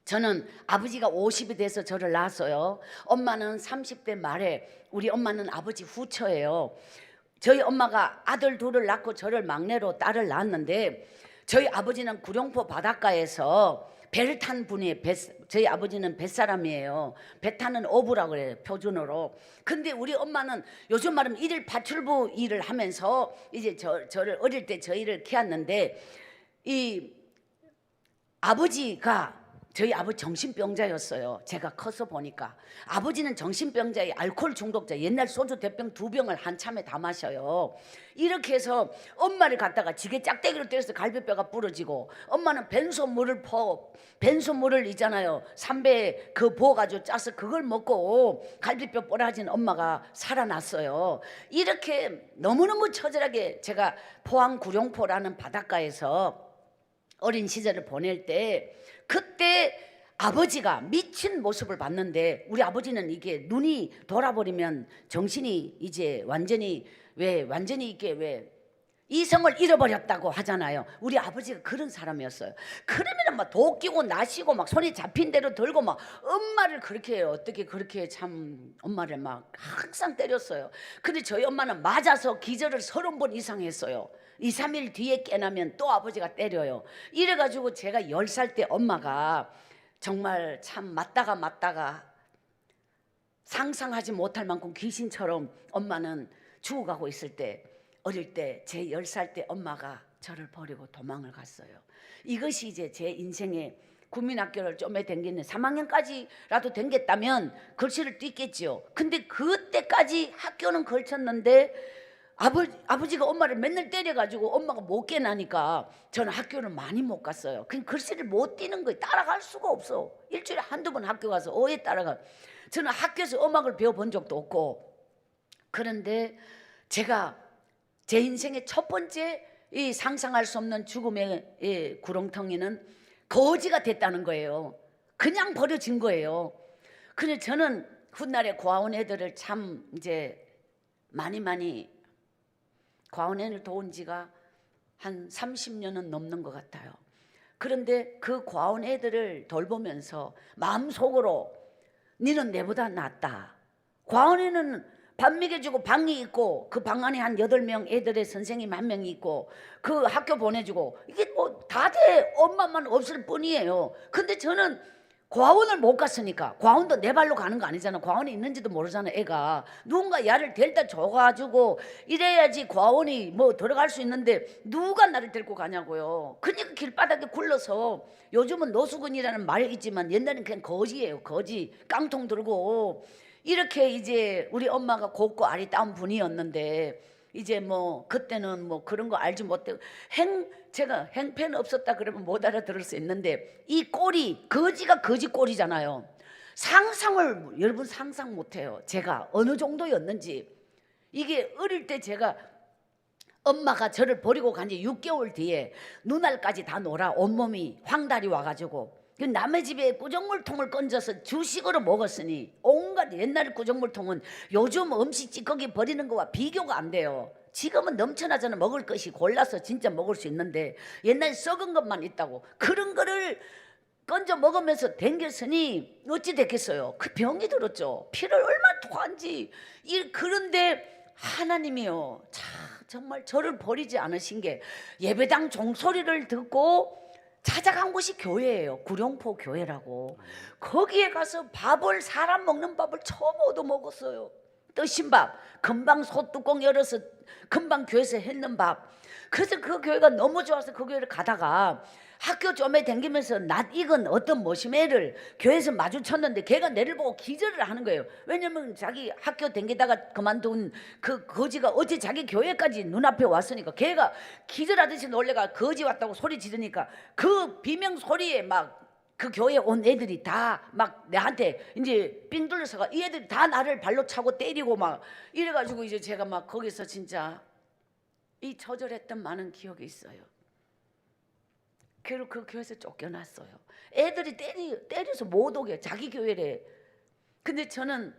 저는 아버지가 50이 돼서 저를 낳았어요. 엄마는 30대 말에, 우리 엄마는 아버지 후처예요. 저희 엄마가 아들 둘을 낳고 저를 막내로 딸을 낳았는데 저희 아버지는 구룡포 바닷가에서 배를 탄 분이, 저희 아버지는 뱃사람이에요. 배 타는 어부라고 그래요, 표준어로. 근데 우리 엄마는 요즘 말하면 일일 파출부 일을 하면서 이제 저를 어릴 때 저희를 키웠는데, 이 아버지가, 저희 아버지 정신병자였어요. 제가 커서 보니까 아버지는 정신병자에 알코올 중독자, 옛날 소주 대병 2병을 한참에 다 마셔요. 이렇게 해서 엄마를 갖다가 지게 짝대기로 때려서 갈비뼈가 부러지고, 엄마는 벤소물을 있잖아요, 삼배 그 부어가지고 짜서 그걸 먹고 갈비뼈 부러진 엄마가 살아났어요. 이렇게 너무너무 처절하게 제가 포항 구룡포라는 바닷가에서 어린 시절을 보낼 때, 그때 아버지가 미친 모습을 봤는데, 우리 아버지는 이게 눈이 돌아버리면 정신이 이제 완전히 이게 이성을 잃어버렸다고 하잖아요. 우리 아버지가 그런 사람이었어요. 그러면 막 도끼고 나시고 막 손이 잡힌 대로 들고 막 엄마를 그렇게 해요. 어떻게 그렇게 참 엄마를 막 항상 때렸어요. 근데 저희 엄마는 맞아서 기절을 30번 이상 했어요. 2, 3일 뒤에 깨나면 또 아버지가 때려요. 이래가지고 제가 10살 때 엄마가 정말 참 맞다가 상상하지 못할 만큼 귀신처럼 엄마는 죽어가고 있을 때, 어릴 때 제 10살 때 엄마가 저를 버리고 도망을 갔어요. 이것이 이제 제 인생의 국민학교를 좀에 댕기는 3학년까지라도 댕겼다면 글씨를 띄겠지요. 근데 그때까지 학교는 걸쳤는데 아버지가 엄마를 맨날 때려가지고 엄마가 못 깨나니까 저는 학교를 많이 못 갔어요. 그냥 글씨를 못 띄는 거예요. 따라갈 수가 없어. 일주일에 한두 번 학교 가서 어에 따라가. 저는 학교에서 음악을 배워본 적도 없고. 그런데 제가 제 인생의 첫 번째 이 상상할 수 없는 죽음의 이 구렁텅이는 거지가 됐다는 거예요. 그냥 버려진 거예요. 근데 저는 훗날에 고아원 애들을 참 이제 많이 과원애를 도운 지가 한 30년은 넘는 것 같아요. 그런데 그 과원 애들을 돌보면서 마음속으로 니는 내보다 낫다. 과원애는 밥 먹여주고 방이 있고 그 방 안에 한 8명 애들의 선생님 1명이 있고 그 학교 보내주고 이게 뭐 다 돼. 엄마만 없을 뿐이에요. 근데 저는 과원을 못 갔으니까, 과원도 내 발로 가는 거 아니잖아. 과원이 있는지도 모르잖아. 애가 누군가 야를 데려다 줘가지고 이래야지 과원이 뭐 들어갈 수 있는데 누가 나를 데리고 가냐고요. 그러니까 길바닥에 굴러서, 요즘은 노수근이라는 말이 있지만 옛날엔 그냥 거지예요. 거지. 깡통 들고 이렇게 이제 우리 엄마가 곱고 알이 따온 분이었는데, 이제 뭐 그때는 뭐 그런 거 알지 못하고 제가 행패는 없었다 그러면 못 알아들을 수 있는데, 이 꼴이 거지가 거지 꼴이잖아요. 상상을 여러분 상상 못해요. 제가 어느 정도였는지. 이게 어릴 때 제가 엄마가 저를 버리고 간 지 6개월 뒤에 눈알까지 다 놀아 온몸이 황달이 와가지고 그 남의 집에 구정물통을 건져서 주식으로 먹었으니, 온갖 옛날 구정물통은 요즘 음식 찌꺼기 버리는 거와 비교가 안 돼요. 지금은 넘쳐나잖아. 먹을 것이 골라서 진짜 먹을 수 있는데 옛날 썩은 것만 있다고 그런 거를 건져 먹으면서 댕겼으니 어찌 됐겠어요. 그 병이 들었죠. 피를 얼마나 토한지. 그런데 하나님이요, 정말 저를 버리지 않으신 게, 예배당 종소리를 듣고 찾아간 곳이 교회예요. 구룡포 교회라고. 거기에 가서 밥을, 사람 먹는 밥을 처음 얻어 먹었어요. 뜨신 밥, 금방 소뚜껑 열어서 금방 교회에서 했는 밥. 그래서 그 교회가 너무 좋아서 그 교회를 가다가 학교 좀에 댕기면서 낯 익은 어떤 머시매를 교회에서 마주쳤는데 걔가 내를 보고 기절을 하는 거예요. 왜냐면 자기 학교 댕기다가 그만둔 그 거지가 어째 자기 교회까지 눈앞에 왔으니까 걔가 기절하듯이 놀래가 거지 왔다고 소리 지르니까 그 비명 소리에 막 그 교회 온 애들이 다 막 내한테 이제 삥 둘러서가 이 애들이 다 나를 발로 차고 때리고 막 이래가지고 이제 제가 막 거기서 진짜 이 처절했던 많은 기억이 있어요. 그리고 그 교회에서 쫓겨났어요. 애들이 때려서 못 오게 자기 교회래. 근데 저는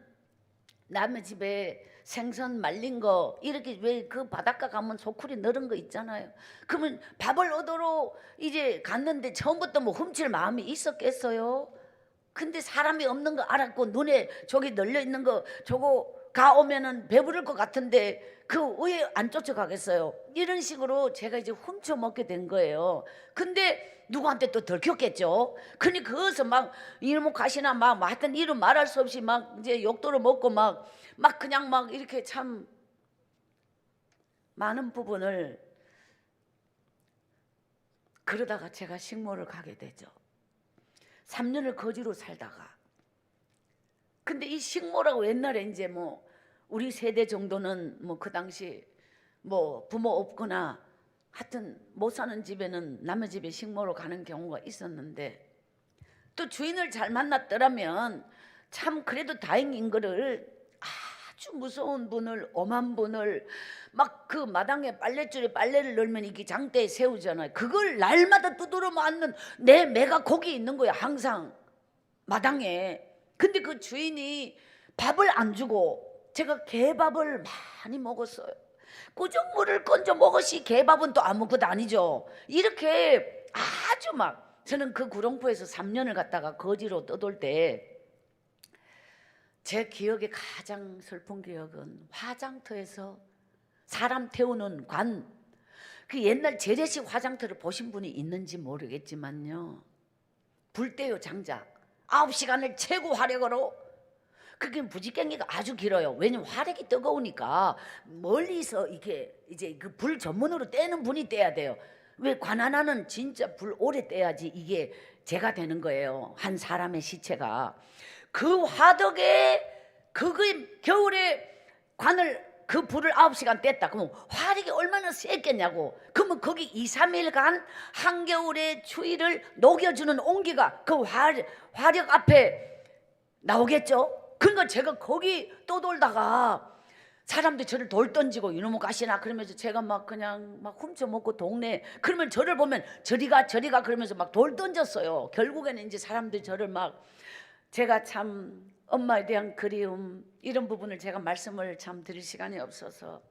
남의 집에 생선 말린 거 이렇게 왜 그 바닷가 가면 소쿠리 넣은 거 있잖아요. 그러면 밥을 얻으러 이제 갔는데 처음부터 뭐 훔칠 마음이 있었겠어요? 근데 사람이 없는 거 알았고 눈에 저기 널려 있는 거 저거 가오면은 배부를 것 같은데 그 왜 안 쫓아가겠어요? 이런 식으로 제가 이제 훔쳐 먹게 된 거예요. 근데 누구한테 또 들켰겠죠. 그러니 그것을 막 이놈의 가시나 막 하여튼 이름 말할 수 없이 막 이제 욕도로 먹고 막 그냥 막 이렇게 참 많은 부분을 그러다가 제가 식모를 가게 되죠. 3년을 거지로 살다가 근데 이 식모라고 옛날에 이제 뭐 우리 세대 정도는 뭐 그 당시 뭐 부모 없거나 하여튼 못 사는 집에는 남의 집에 식모로 가는 경우가 있었는데 또 주인을 잘 만났더라면 참 그래도 다행인 거를 아주 무서운 분을 엄한 분을 막 그 마당에 빨랫줄에 빨래를 널면 이게 장대에 세우잖아요. 그걸 날마다 두드려 맞는 내 매가 거기 있는 거야 항상 마당에. 근데 그 주인이 밥을 안 주고 제가 개밥을 많이 먹었어요. 꾸중물을 건져 먹으시 개밥은 또 아무것도 아니죠. 이렇게 아주 막 저는 그 구룡포에서 3년을 갔다가 거지로 떠돌 때 제 기억에 가장 슬픈 기억은 화장터에서 사람 태우는 관, 그 옛날 재래식 화장터를 보신 분이 있는지 모르겠지만요, 불 때요 장작 9시간을 최고 화력으로. 그게 부지깽이가 아주 길어요. 왜냐면 화력이 뜨거우니까 멀리서 이게 이제 그 불 전문으로 떼는 분이 떼야 돼요. 왜 관 하나는 진짜 불 오래 떼야지 이게 재가 되는 거예요. 한 사람의 시체가. 그 화덕에 그게 겨울에 관을 그 불을 9시간 뗐다. 그러면 화력이 얼마나 셌겠냐고. 그러면 거기 2, 3일간 한겨울의 추위를 녹여주는 온기가 그 화력 앞에 나오겠죠. 그러니까 제가 거기 떠돌다가 사람들이 저를 돌 던지고 이놈의 가시나 그러면서 제가 막 그냥 막 훔쳐 먹고 동네 그러면 저를 보면 저리 가 그러면서 막 돌 던졌어요. 결국에는 이제 사람들이 저를 막 제가 참 엄마에 대한 그리움 이런 부분을 제가 말씀을 참 드릴 시간이 없어서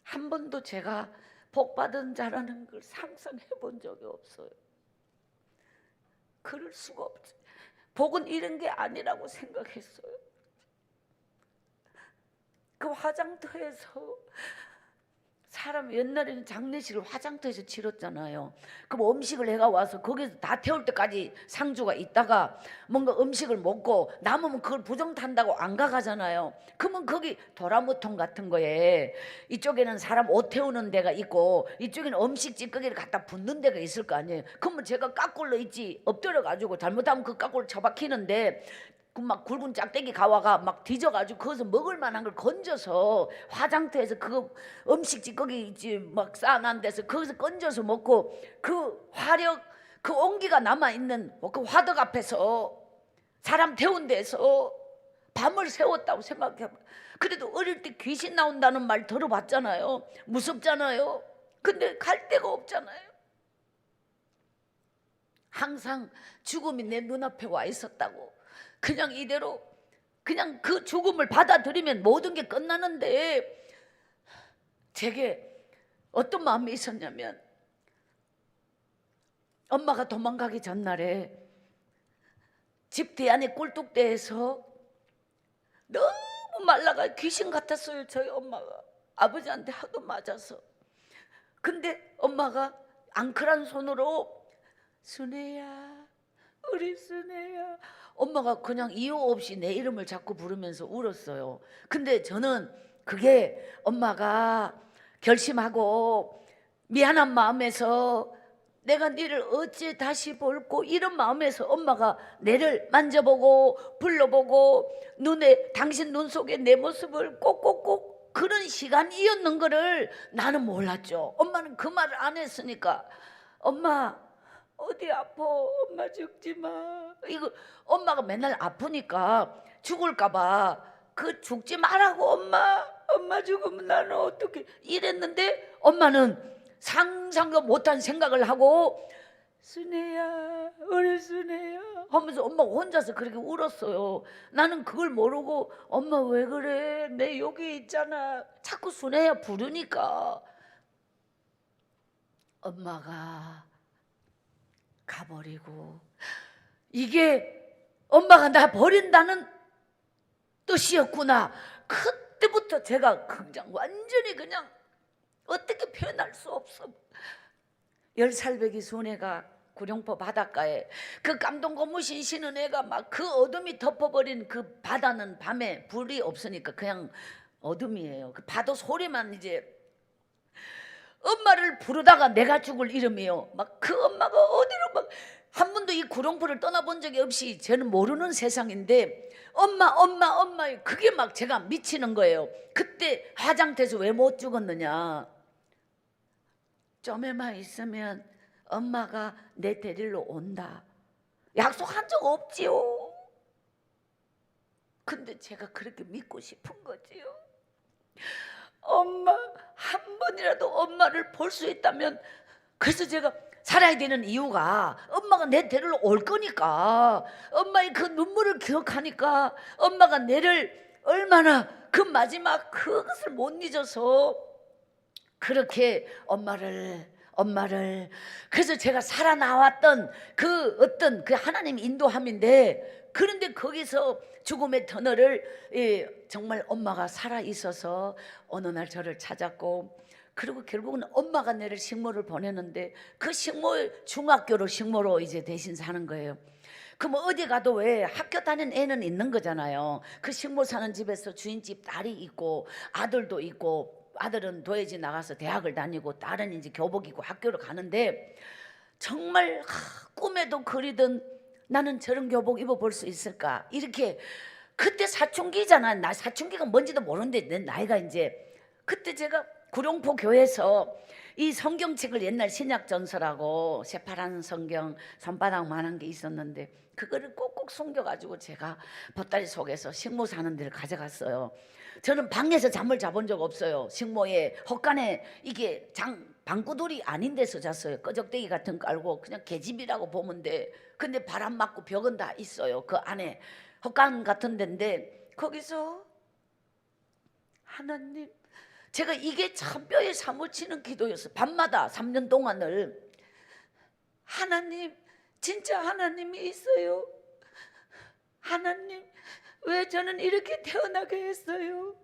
한 번도 제가 복 받은 자라는 걸 상상해 본 적이 없어요. 그럴 수가 없지. 복은 이런 게 아니라고 생각했어요. 그 화장터에서 사람 옛날에는 장례식을 화장터에서 치렀잖아요. 그럼 음식을 해가 와서 거기서 다 태울 때까지 상주가 있다가 뭔가 음식을 먹고 남으면 그걸 부정 탄다고 안 가가잖아요. 그러면 거기 도라무통 같은 거에 이쪽에는 사람 옷 태우는 데가 있고 이쪽에는 음식 찌꺼기를 갖다 붓는 데가 있을 거 아니에요. 그러면 제가 까꿀로 있지 엎드려 가지고 잘못하면 그 까꿀을 처박히는데 그 막 굵은 짝대기 가와가 막 뒤져가지고 거기서 먹을 만한 걸 건져서 화장터에서 그 음식 찌꺼기 있지 막 쌓아놓은 데서 거기서 건져서 먹고 그 화력 그 온기가 남아있는 그 화덕 앞에서 사람 태운 데서 밤을 새웠다고 생각해봐. 그래도 어릴 때 귀신 나온다는 말 들어봤잖아요. 무섭잖아요. 근데 갈 데가 없잖아요. 항상 죽음이 내 눈앞에 와 있었다고. 그냥 이대로 그냥 그 죽음을 받아들이면 모든 게 끝나는데 제게 어떤 마음이 있었냐면 엄마가 도망가기 전날에 집 뒤 안에 꿀뚝대에서 너무 말라가 귀신 같았어요. 저희 엄마가 아버지한테 하도 맞아서. 근데 엄마가 앙클한 손으로 순애야 우리 순애야 엄마가 그냥 이유 없이 내 이름을 자꾸 부르면서 울었어요. 근데 저는 그게 엄마가 결심하고 미안한 마음에서 내가 너를 어찌 다시 볼꼬 이런 마음에서 엄마가 내를 만져보고 불러보고 눈에 당신 눈 속에 내 모습을 꼭꼭꼭 그런 시간이었는 거를 나는 몰랐죠. 엄마는 그 말을 안 했으니까 엄마 어디 아파? 엄마 죽지 마. 이거 엄마가 맨날 아프니까 죽을까봐 그 죽지 말라고 엄마 죽으면 나는 어떻게 이랬는데 엄마는 상상도 못한 생각을 하고 순애야 우리 순애야 하면서 엄마가 혼자서 그렇게 울었어요. 나는 그걸 모르고 엄마 왜 그래? 내 여기 있잖아. 자꾸 순애야 부르니까 엄마가 가버리고 이게 엄마가 나 버린다는 뜻이었구나. 그때부터 제가 그냥 완전히 그냥 어떻게 표현할 수 없어. 10살배기 순애가 구룡포 바닷가에 그 감동 고무신 신은 애가 막 그 어둠이 덮어버린 그 바다는 밤에 불이 없으니까 그냥 어둠이에요. 그 파도 소리만 이제 엄마를 부르다가 내가 죽을 이름이요. 막 그 엄마가 어디로 막 한 번도 이 구룡포를 떠나본 적이 없이 저는 모르는 세상인데 엄마 그게 막 제가 미치는 거예요. 그때 화장터에서 왜 못 죽었느냐. 좀에만 있으면 엄마가 내 데리러 온다. 약속한 적 없지요. 근데 제가 그렇게 믿고 싶은 거지요. 엄마 한 번이라도 엄마를 볼 수 있다면 그래서 제가 살아야 되는 이유가 엄마가 내 데리러 올 거니까 엄마의 그 눈물을 기억하니까 엄마가 내를 얼마나 그 마지막 그것을 못 잊어서 그렇게 엄마를 그래서 제가 살아나왔던 그 어떤 그 하나님 인도함인데 그런데 거기서 죽음의 터널을 정말 엄마가 살아 있어서 어느 날 저를 찾았고 그리고 결국은 엄마가 내를 식모를 보내는데 그 식모 중학교로 식모로 이제 대신 사는 거예요. 그럼 어디 가도 왜 학교 다니는 애는 있는 거잖아요. 그 식모 사는 집에서 주인집 딸이 있고 아들도 있고 아들은 도예지 나가서 대학을 다니고 딸은 이제 교복 입고 학교를 가는데 정말 꿈에도 그리던 나는 저런 교복 입어볼 수 있을까 이렇게 그때 사춘기잖아. 나 사춘기가 뭔지도 모르는데 내 나이가 이제 그때 제가 구룡포 교회에서 이 성경책을 옛날 신약전서라고 새파란 성경 손바닥만한 게 있었는데 그거를 꼭꼭 숨겨가지고 제가 보따리 속에서 식모 사는 데를 가져갔어요. 저는 방에서 잠을 자본 적 없어요. 식모에 헛간에 이게 방구들이 아닌 데서 잤어요. 꺼적대기 같은 거 깔고 그냥 계집이라고 보면 돼. 근데 바람 맞고 벽은 다 있어요. 그 안에 헛간 같은 데인데 거기서 하나님 제가 이게 참 뼈에 사무치는 기도였어요. 밤마다 3년 동안을 하나님 진짜 하나님이 있어요. 하나님 왜 저는 이렇게 태어나게 했어요?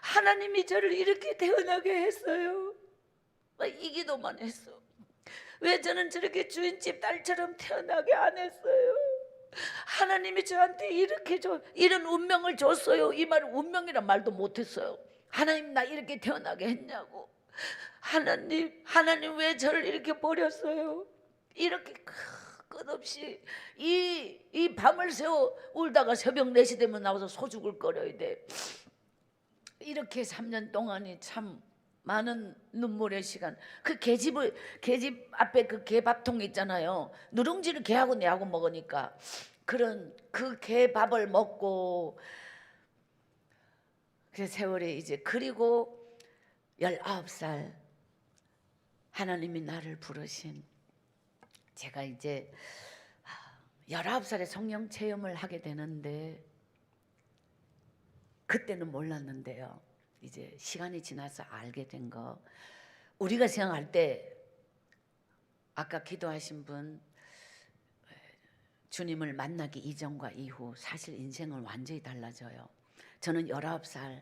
하나님이 저를 이렇게 태어나게 했어요. 이 기도만 했어. 왜 저는 저렇게 주인집 딸처럼 태어나게 안 했어요? 하나님이 저한테 이렇게 이런 운명을 줬어요. 이 말은 운명이란 말도 못했어요. 하나님 나 이렇게 태어나게 했냐고. 하나님 왜 저를 이렇게 버렸어요? 이렇게 끝없이 이 밤을 새워 울다가 새벽 4시 되면 나와서 소죽을 끓여야 돼. 이렇게 3년 동안이 참 많은 눈물의 시간. 그 계집 앞에 그 개밥통 있잖아요. 누룽지를 개하고 내하고 먹으니까 그런 그 개밥을 먹고 그 세월이 이제 그리고 19살 하나님이 나를 부르신 제가 이제 19살에 성령 체험을 하게 되는데 그때는 몰랐는데요. 이제 시간이 지나서 알게 된 거. 우리가 생각할 때 아까 기도하신 분 주님을 만나기 이전과 이후 사실 인생은 완전히 달라져요. 저는 19살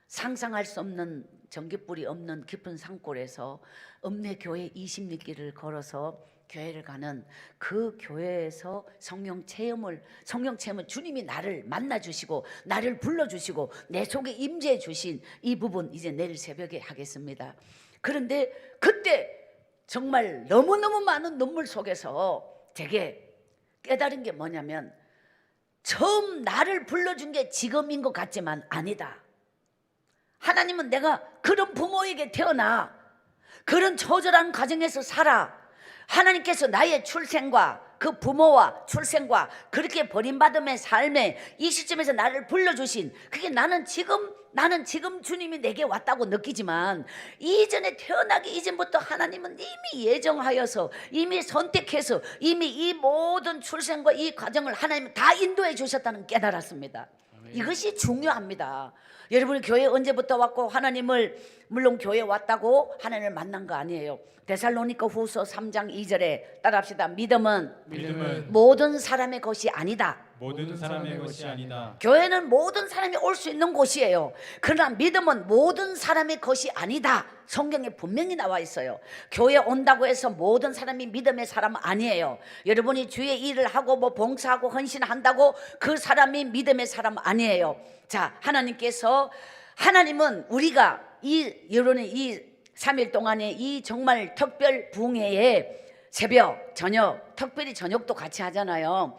상상할 수 없는 전깃불이 없는 깊은 산골에서 읍내교회 20리길을 걸어서 교회를 가는 그 교회에서 성령 체험은 주님이 나를 만나 주시고 나를 불러 주시고 내 속에 임재해 주신 이 부분 이제 내일 새벽에 하겠습니다. 그런데 그때 정말 너무너무 많은 눈물 속에서 제게 깨달은 게 뭐냐면 처음 나를 불러준 게 지금인 것 같지만 아니다. 하나님은 내가 그런 부모에게 태어나 그런 처절한 가정에서 살아 하나님께서 나의 출생과 그 부모와 출생과 그렇게 버림받음의 삶에 이 시점에서 나를 불러주신, 그게 나는 지금 주님이 내게 왔다고 느끼지만 이전에 태어나기 이전부터 하나님은 이미 예정하여서 이미 선택해서 이미 이 모든 출생과 이 과정을 하나님은 다 인도해 주셨다는 깨달았습니다. 이것이 중요합니다. 여러분이 교회 언제부터 왔고 하나님을, 물론 교회 왔다고 하나님을 만난 거 아니에요. 데살로니가 후서 3장 2절에 따라합시다. 믿음은 모든 사람의 것이 아니다. 모든 사람의 것이 아니다. 교회는 모든 사람이 올 수 있는 곳이에요. 그러나 믿음은 모든 사람의 것이 아니다. 성경에 분명히 나와 있어요. 교회 온다고 해서 모든 사람이 믿음의 사람은 아니에요. 여러분이 주의 일을 하고 뭐 봉사하고 헌신한다고 그 사람이 믿음의 사람은 아니에요. 자, 하나님은 우리가 여러분이 이 3일 동안에 이 정말 특별 부흥회에 새벽, 저녁, 특별히 저녁도 같이 하잖아요.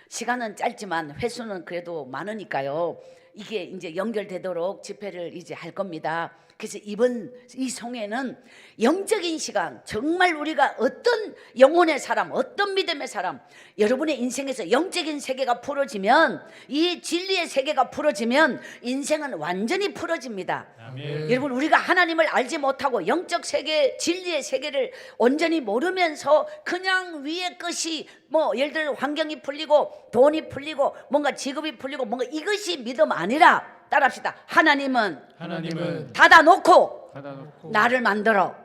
시간은 짧지만 횟수는 그래도 많으니까요. 이게 이제 연결되도록 집회를 이제 할 겁니다. 그래서 이번 이 성회는 영적인 시간, 정말 우리가 어떤 영혼의 사람, 어떤 믿음의 사람, 여러분의 인생에서 영적인 세계가 풀어지면, 이 진리의 세계가 풀어지면 인생은 완전히 풀어집니다. 아멘. 여러분, 우리가 하나님을 알지 못하고 영적 세계, 진리의 세계를 온전히 모르면서 그냥 위의 것이 뭐 예를 들어 환경이 풀리고 돈이 풀리고 뭔가 직업이 풀리고 뭔가 이것이 믿음 아니라, 따라합시다. 하나님은 닫아놓고 나를 만들어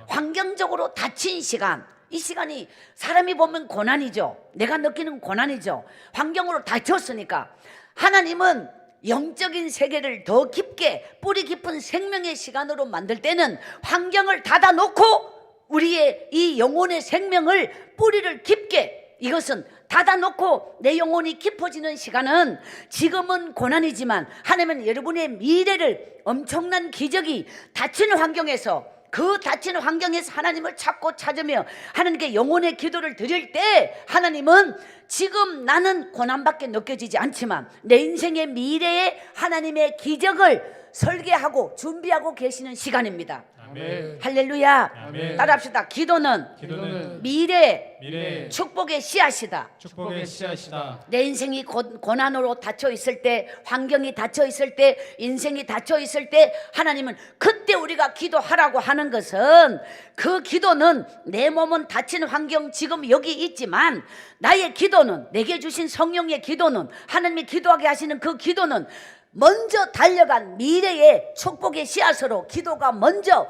환경적으로 닫힌 시간, 이 시간이 사람이 보면 고난이죠. 내가 느끼는 고난이죠. 환경으로 닫혔으니까 하나님은 영적인 세계를 더 깊게 뿌리 깊은 생명의 시간으로 만들 때는 환경을 닫아놓고 우리의 이 영혼의 생명을 뿌리를 깊게, 이것은 닫아놓고 내 영혼이 깊어지는 시간은 지금은 고난이지만 하나님은 여러분의 미래를, 엄청난 기적이 닫힌 환경에서, 그 닫힌 환경에서 하나님을 찾으며 하나님께 영혼의 기도를 드릴 때 하나님은 지금 나는 고난밖에 느껴지지 않지만 내 인생의 미래에 하나님의 기적을 설계하고 준비하고 계시는 시간입니다. 아멘. 할렐루야. 아멘. 따라합시다. 기도는 미래 축복의 씨앗이다. 축복의 씨앗이다. 내 인생이 고난으로 닫혀 있을 때, 환경이 닫혀 있을 때, 인생이 닫혀 있을 때 하나님은 그때 우리가 기도하라고 하는 것은, 그 기도는 내 몸은 닫힌 환경 지금 여기 있지만 나의 기도는, 내게 주신 성령의 기도는, 하나님이 기도하게 하시는 그 기도는 먼저 달려간 미래의 축복의 씨앗으로 기도가 먼저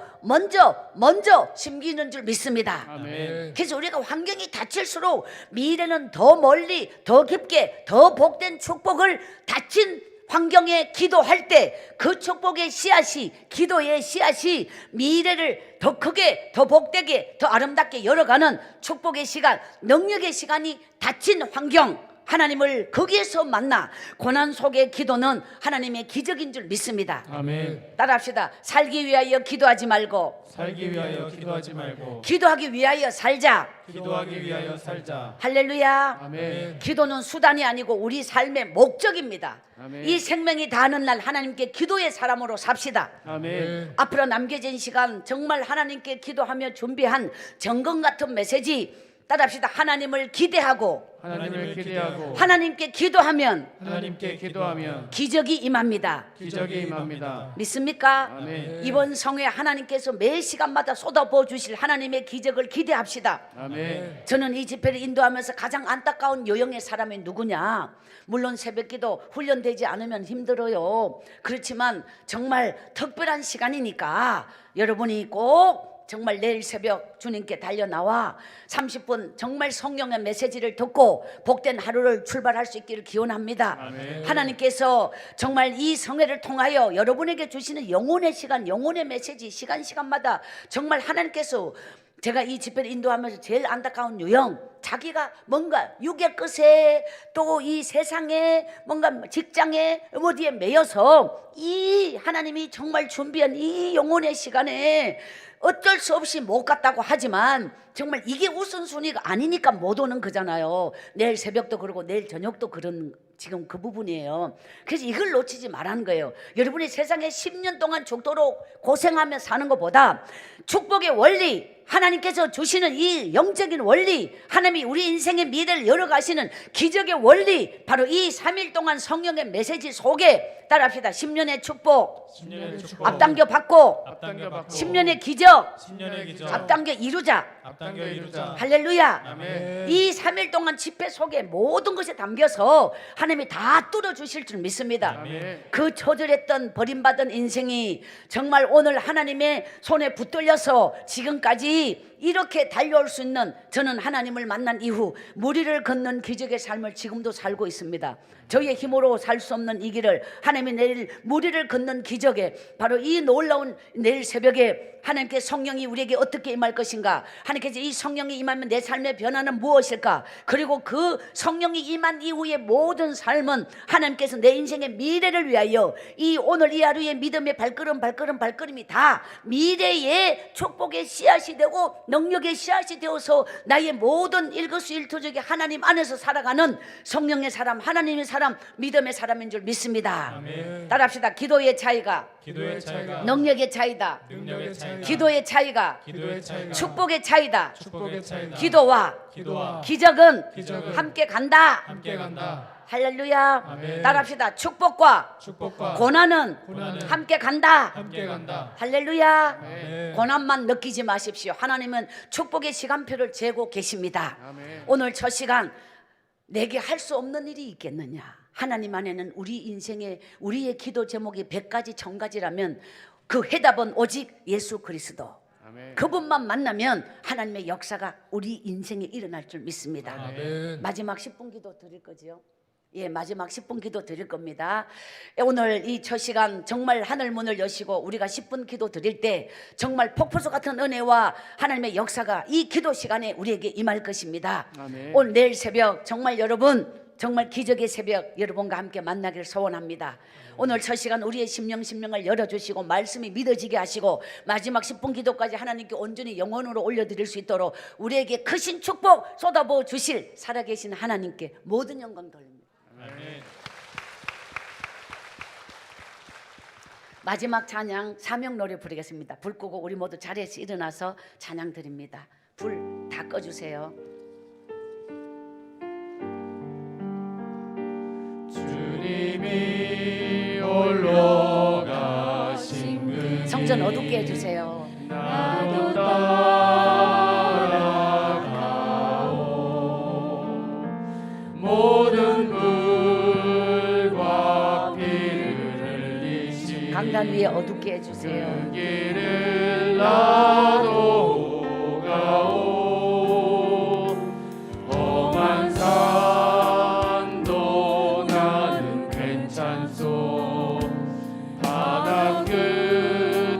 심기는 줄 믿습니다. 아멘. 그래서 우리가 환경이 닫힐수록 미래는 더 멀리, 더 깊게, 더 복된 축복을 닫힌 환경에 기도할 때 그 축복의 씨앗이, 기도의 씨앗이 미래를 더 크게, 더 복되게, 더 아름답게 열어가는 축복의 시간, 능력의 시간이 닫힌 환경, 하나님을 거기에서 만나 고난 속의 기도는 하나님의 기적인 줄 믿습니다. 아멘. 따라합시다. 살기 위하여 기도하지 말고 살기 위하여 기도하지 말고 기도하기 위하여 살자. 기도하기 위하여 살자. 할렐루야. 아멘. 기도는 수단이 아니고 우리 삶의 목적입니다. 아멘. 이 생명이 다하는 날 하나님께 기도의 사람으로 삽시다. 아멘. 앞으로 남겨진 시간 정말 하나님께 기도하며 준비한 정금 같은 메시지, 따라합시다. 하나님을 기대하고 하나님을 기대하고 하나님께 기도하면 하나님께 기도하면 기적이 임합니다. 기적이 임합니다. 믿습니까? 아멘. 이번 성회 하나님께서 매 시간마다 쏟아부어 주실 하나님의 기적을 기대합시다. 아멘. 저는 이 집회를 인도하면서 가장 안타까운 요영의 사람이 누구냐? 물론 새벽기도 훈련되지 않으면 힘들어요. 그렇지만 정말 특별한 시간이니까 여러분이 꼭 정말 내일 새벽 주님께 달려나와 30분 정말 성령의 메시지를 듣고 복된 하루를 출발할 수 있기를 기원합니다. 아멘. 하나님께서 정말 이 성회를 통하여 여러분에게 주시는 영혼의 시간, 영혼의 메시지, 시간마다 정말 하나님께서, 제가 이 집회를 인도하면서 제일 안타까운 요영, 자기가 뭔가 육의 끝에 또 이 세상에 뭔가 직장에 어디에 매여서 이 하나님이 정말 준비한 이 영혼의 시간에 어쩔 수 없이 못 갔다고 하지만 정말 이게 우선순위가 아니니까 못 오는 거잖아요. 내일 새벽도 그러고 내일 저녁도 그런 지금 그 부분이에요. 그래서 이걸 놓치지 말라는 거예요. 여러분이 세상에 10년 동안 죽도록 고생하며 사는 것보다 축복의 원리, 하나님께서 주시는 이 영적인 원리, 하나님이 우리 인생의 미래를 열어가시는 기적의 원리, 바로 이 3일 동안 성령의 메시지 속에 따라합시다. 10년의 축복, 10년의 축복 앞당겨 받고 앞당겨 받고 10년의 기적 10년의 기적 앞당겨 이루자. 앞당겨 이루자. 할렐루야. 아멘. 이 3일 동안 집회 속에 모든 것이 담겨서 하나님이 다 뚫어주실 줄 믿습니다. 아멘. 그 처절했던 버림받은 인생이 정말 오늘 하나님의 손에 붙들려서 지금까지 이렇게 달려올 수 있는, 저는 하나님을 만난 이후 무리를 걷는 기적의 삶을 지금도 살고 있습니다. 저희의 힘으로 살 수 없는 이 길을 하나님이 내일 무리를 걷는 기적에, 바로 이 놀라운 내일 새벽에 하나님께 성령이 우리에게 어떻게 임할 것인가, 하나님께서 이 성령이 임하면 내 삶의 변화는 무엇일까, 그리고 그 성령이 임한 이후의 모든 삶은 하나님께서 내 인생의 미래를 위하여 이 오늘 이 하루의 믿음의 발걸음이 다 미래의 축복의 씨앗이 되고 능력의 씨앗이 되어서 나의 모든 일거수일투족이 하나님 안에서 살아가는 성령의 사람, 하나님의 사람, 믿음의 사람인 줄 믿습니다. 아멘. 따라합시다. 기도의 차이가 기도의 차이가 능력의 차이다. 능력의 차이가 기도의 차이가 기도의 차이가 축복의 차이다. 축복의 차이가 기도와 기적은 함께 간다. 함께 간다. 할렐루야. 아멘. 따라합시다. 축복과 축복과 고난은 고난은 함께 간다. 함께 간다. 할렐루야. 아멘. 고난만 느끼지 마십시오. 하나님은 축복의 시간표를 재고 계십니다. 아멘. 오늘 첫 시간, 내게 할 수 없는 일이 있겠느냐. 하나님 안에는 우리 인생의 우리의 기도 제목이 100가지 1000가지라면 그 해답은 오직 예수 그리스도. 아멘. 그분만 만나면 하나님의 역사가 우리 인생에 일어날 줄 믿습니다. 아멘. 마지막 10분 기도 드릴 거지요? 예, 마지막 10분 기도 드릴 겁니다. 오늘 이 첫 시간 정말 하늘 문을 여시고 우리가 10분 기도 드릴 때 정말 폭포수 같은 은혜와 하나님의 역사가 이 기도 시간에 우리에게 임할 것입니다. 아멘. 오늘 내일 새벽 정말 여러분, 정말 기적의 새벽 여러분과 함께 만나길 소원합니다. 오늘 첫 시간 우리의 심령을 열어주시고 말씀이 믿어지게 하시고 마지막 10분 기도까지 하나님께 온전히 영혼으로 올려드릴 수 있도록 우리에게 크신 축복 쏟아부어 주실 살아계신 하나님께 모든 영광 돌립니다. 아멘. 마지막 찬양 사명 노래 부르겠습니다. 불 끄고 우리 모두 자리에서 일어나서 찬양 드립니다. 불 다 꺼주세요. 주님이 홀로 가신 그 성전 어둡게 해주세요. 나도 따라가오 모든 물과 피를 흘리신 강단 위에 어둡게 해주세요. 그 길을 나도 가오 험한 산도 나는 괜찮소 바다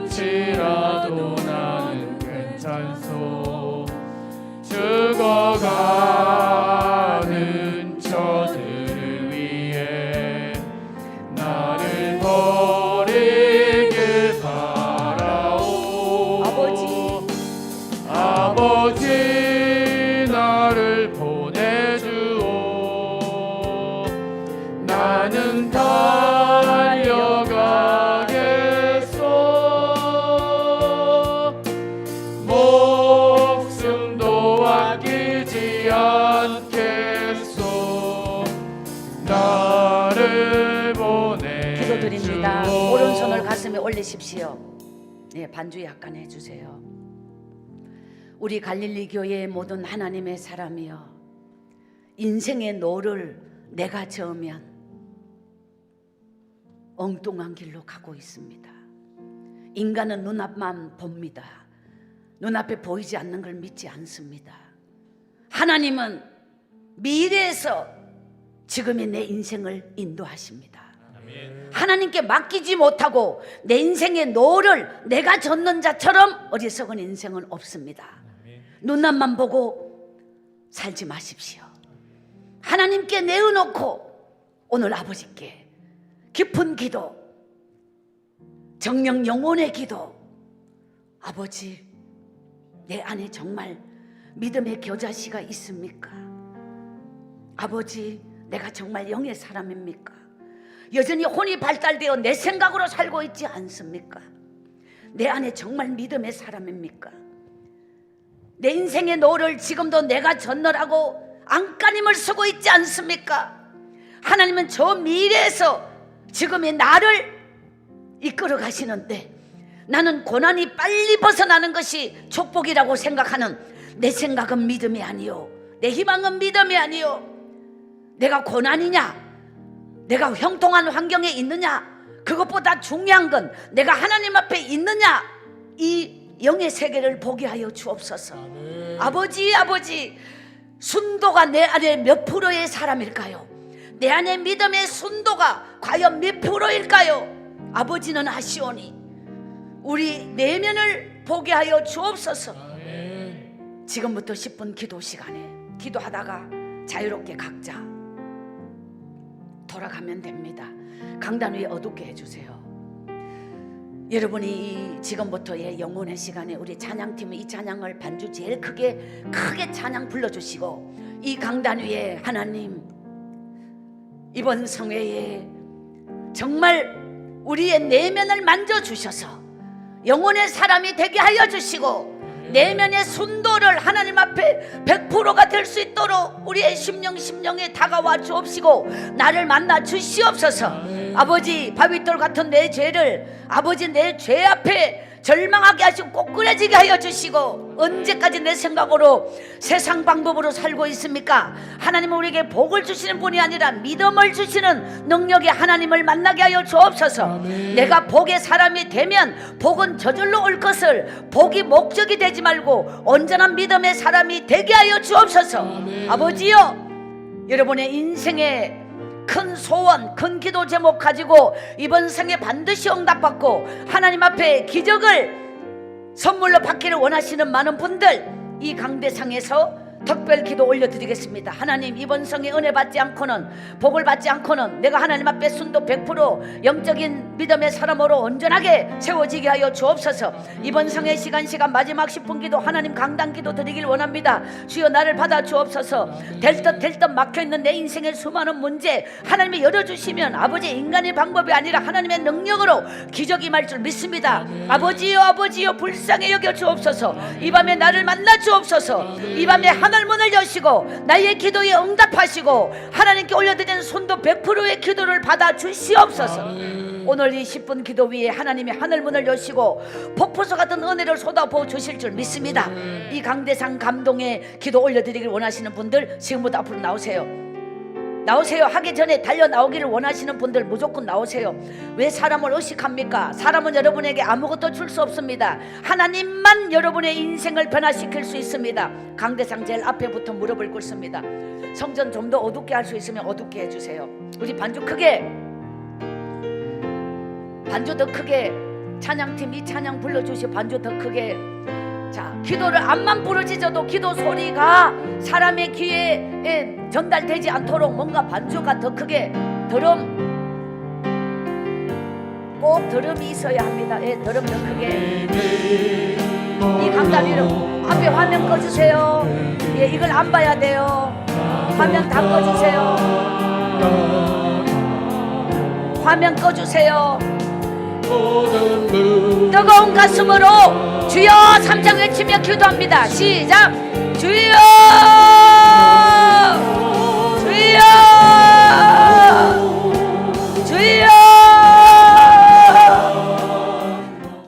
끝이라도 나는 괜찮소 죽어가는 저들을 위해 나를 버리길 바라오 아버지 나를 보내주오 나는 달려가겠소 목숨도 아끼지 않겠소 나를 보내주오 기도드립니다. 오른손을 가슴에 올리십시오. 네, 반주 약간 해주세요. 우리 갈릴리 교회의 모든 하나님의 사람이여, 인생의 노를 내가 저으면 엉뚱한 길로 가고 있습니다. 인간은 눈앞만 봅니다. 눈앞에 보이지 않는 걸 믿지 않습니다. 하나님은 미래에서 지금의 내 인생을 인도하십니다. 하나님께 맡기지 못하고 내 인생의 노를 내가 젓는 자처럼 어리석은 인생은 없습니다. 눈앞만 보고 살지 마십시오. 하나님께 내어놓고 오늘 아버지께 깊은 기도, 정령 영혼의 기도. 아버지, 내 안에 정말 믿음의 겨자씨가 있습니까? 아버지, 내가 정말 영의 사람입니까? 여전히 혼이 발달되어 내 생각으로 살고 있지 않습니까? 내 안에 정말 믿음의 사람입니까? 내 인생의 노를 지금도 내가 전널하고 안간힘을 쓰고 있지 않습니까? 하나님은 저 미래에서 지금의 나를 이끌어 가시는데 나는 고난이 빨리 벗어나는 것이 축복이라고 생각하는 내 생각은 믿음이 아니요, 내 희망은 믿음이 아니요, 내가 고난이냐, 내가 형통한 환경에 있느냐, 그것보다 중요한 건 내가 하나님 앞에 있느냐, 이 영의 세계를 보게 하여 주옵소서. 아버지, 아버지, 순도가 내 안에 몇 프로의 사람일까요? 내 안에 믿음의 순도가 과연 몇 프로일까요? 아버지는 아시오니 우리 내면을 보게 하여 주옵소서. 지금부터 10분 기도 시간에 기도하다가 자유롭게 각자 돌아가면 됩니다. 강단 위에 어둡게 해주세요. 여러분이 지금부터의 영혼의 시간에 우리 찬양팀은 이 찬양을 반주 제일 크게 찬양 불러주시고, 이 강단 위에 하나님 이번 성회에 정말 우리의 내면을 만져주셔서 영혼의 사람이 되게 하여 주시고 내면의 순도를 하나님 앞에 100%가 될 수 있도록 우리의 심령에 다가와 주옵시고 나를 만나 주시옵소서. 아버지, 바위돌 같은 내 죄를 아버지 내 죄 앞에 절망하게 하시고 꼬꾸라지게 하여 주시고, 언제까지 내 생각으로 세상 방법으로 살고 있습니까? 하나님은 우리에게 복을 주시는 분이 아니라 믿음을 주시는 능력의 하나님을 만나게 하여 주옵소서. 내가 복의 사람이 되면 복은 저절로 올 것을, 복이 목적이 되지 말고 온전한 믿음의 사람이 되게 하여 주옵소서. 아버지여, 여러분의 인생에 큰 소원, 큰 기도 제목 가지고 이번 생에 반드시 응답받고 하나님 앞에 기적을 선물로 받기를 원하시는 많은 분들, 이 강대상에서 특별 기도 올려드리겠습니다. 하나님, 이번 성에 은혜 받지 않고는, 복을 받지 않고는 내가 하나님 앞에 순도 100% 영적인 믿음의 사람으로 온전하게 세워지게 하여 주옵소서. 이번 성의 시간 마지막 10분 기도 하나님 강단 기도 드리길 원합니다. 주여, 나를 받아 주옵소서. 될 듯 막혀있는 내 인생의 수많은 문제 하나님이 열어주시면 아버지, 인간의 방법이 아니라 하나님의 능력으로 기적이 임할 줄 믿습니다. 아버지여, 아버지여, 불쌍히 여겨 주옵소서. 이 밤에 나를 만나 주옵소서. 이 밤에 하늘 문을 여시고 나의 기도에 응답하시고 하나님께 올려드린 손도 100%의 기도를 받아 주시옵소서. 오늘 이 10분 기도 위에 하나님의 하늘 문을 여시고 폭포수 같은 은혜를 쏟아부어 주실 줄 믿습니다. 이 강대상 감동의 기도 올려드리길 원하시는 분들 지금부터 앞으로 나오세요. 나오세요. 하기 전에 달려 나오기를 원하시는 분들 무조건 나오세요. 왜 사람을 의식합니까? 사람은 여러분에게 아무것도 줄 수 없습니다. 하나님만 여러분의 인생을 변화시킬 수 있습니다. 강대상 제일 앞에부터 무릎을 꿇습니다. 성전 좀 더 어둡게 할 수 있으면 어둡게 해주세요. 우리 반주 크게, 반주 더 크게, 찬양팀 이 찬양 불러주시고 반주 더 크게. 자, 기도를 앞만 부르짖어도 기도 소리가 사람의 귀에 전달되지 않도록 뭔가 반주가 더 크게, 드럼 꼭 드럼이 있어야 합니다. 예, 드럼 더 크게. 이 강단 위로 앞에 화면 꺼주세요. 예, 이걸 안 봐야 돼요. 화면 다 꺼주세요. 화면 꺼주세요. 뜨거운 가슴으로 주여 3장 외치며 기도합니다. 시작. 주여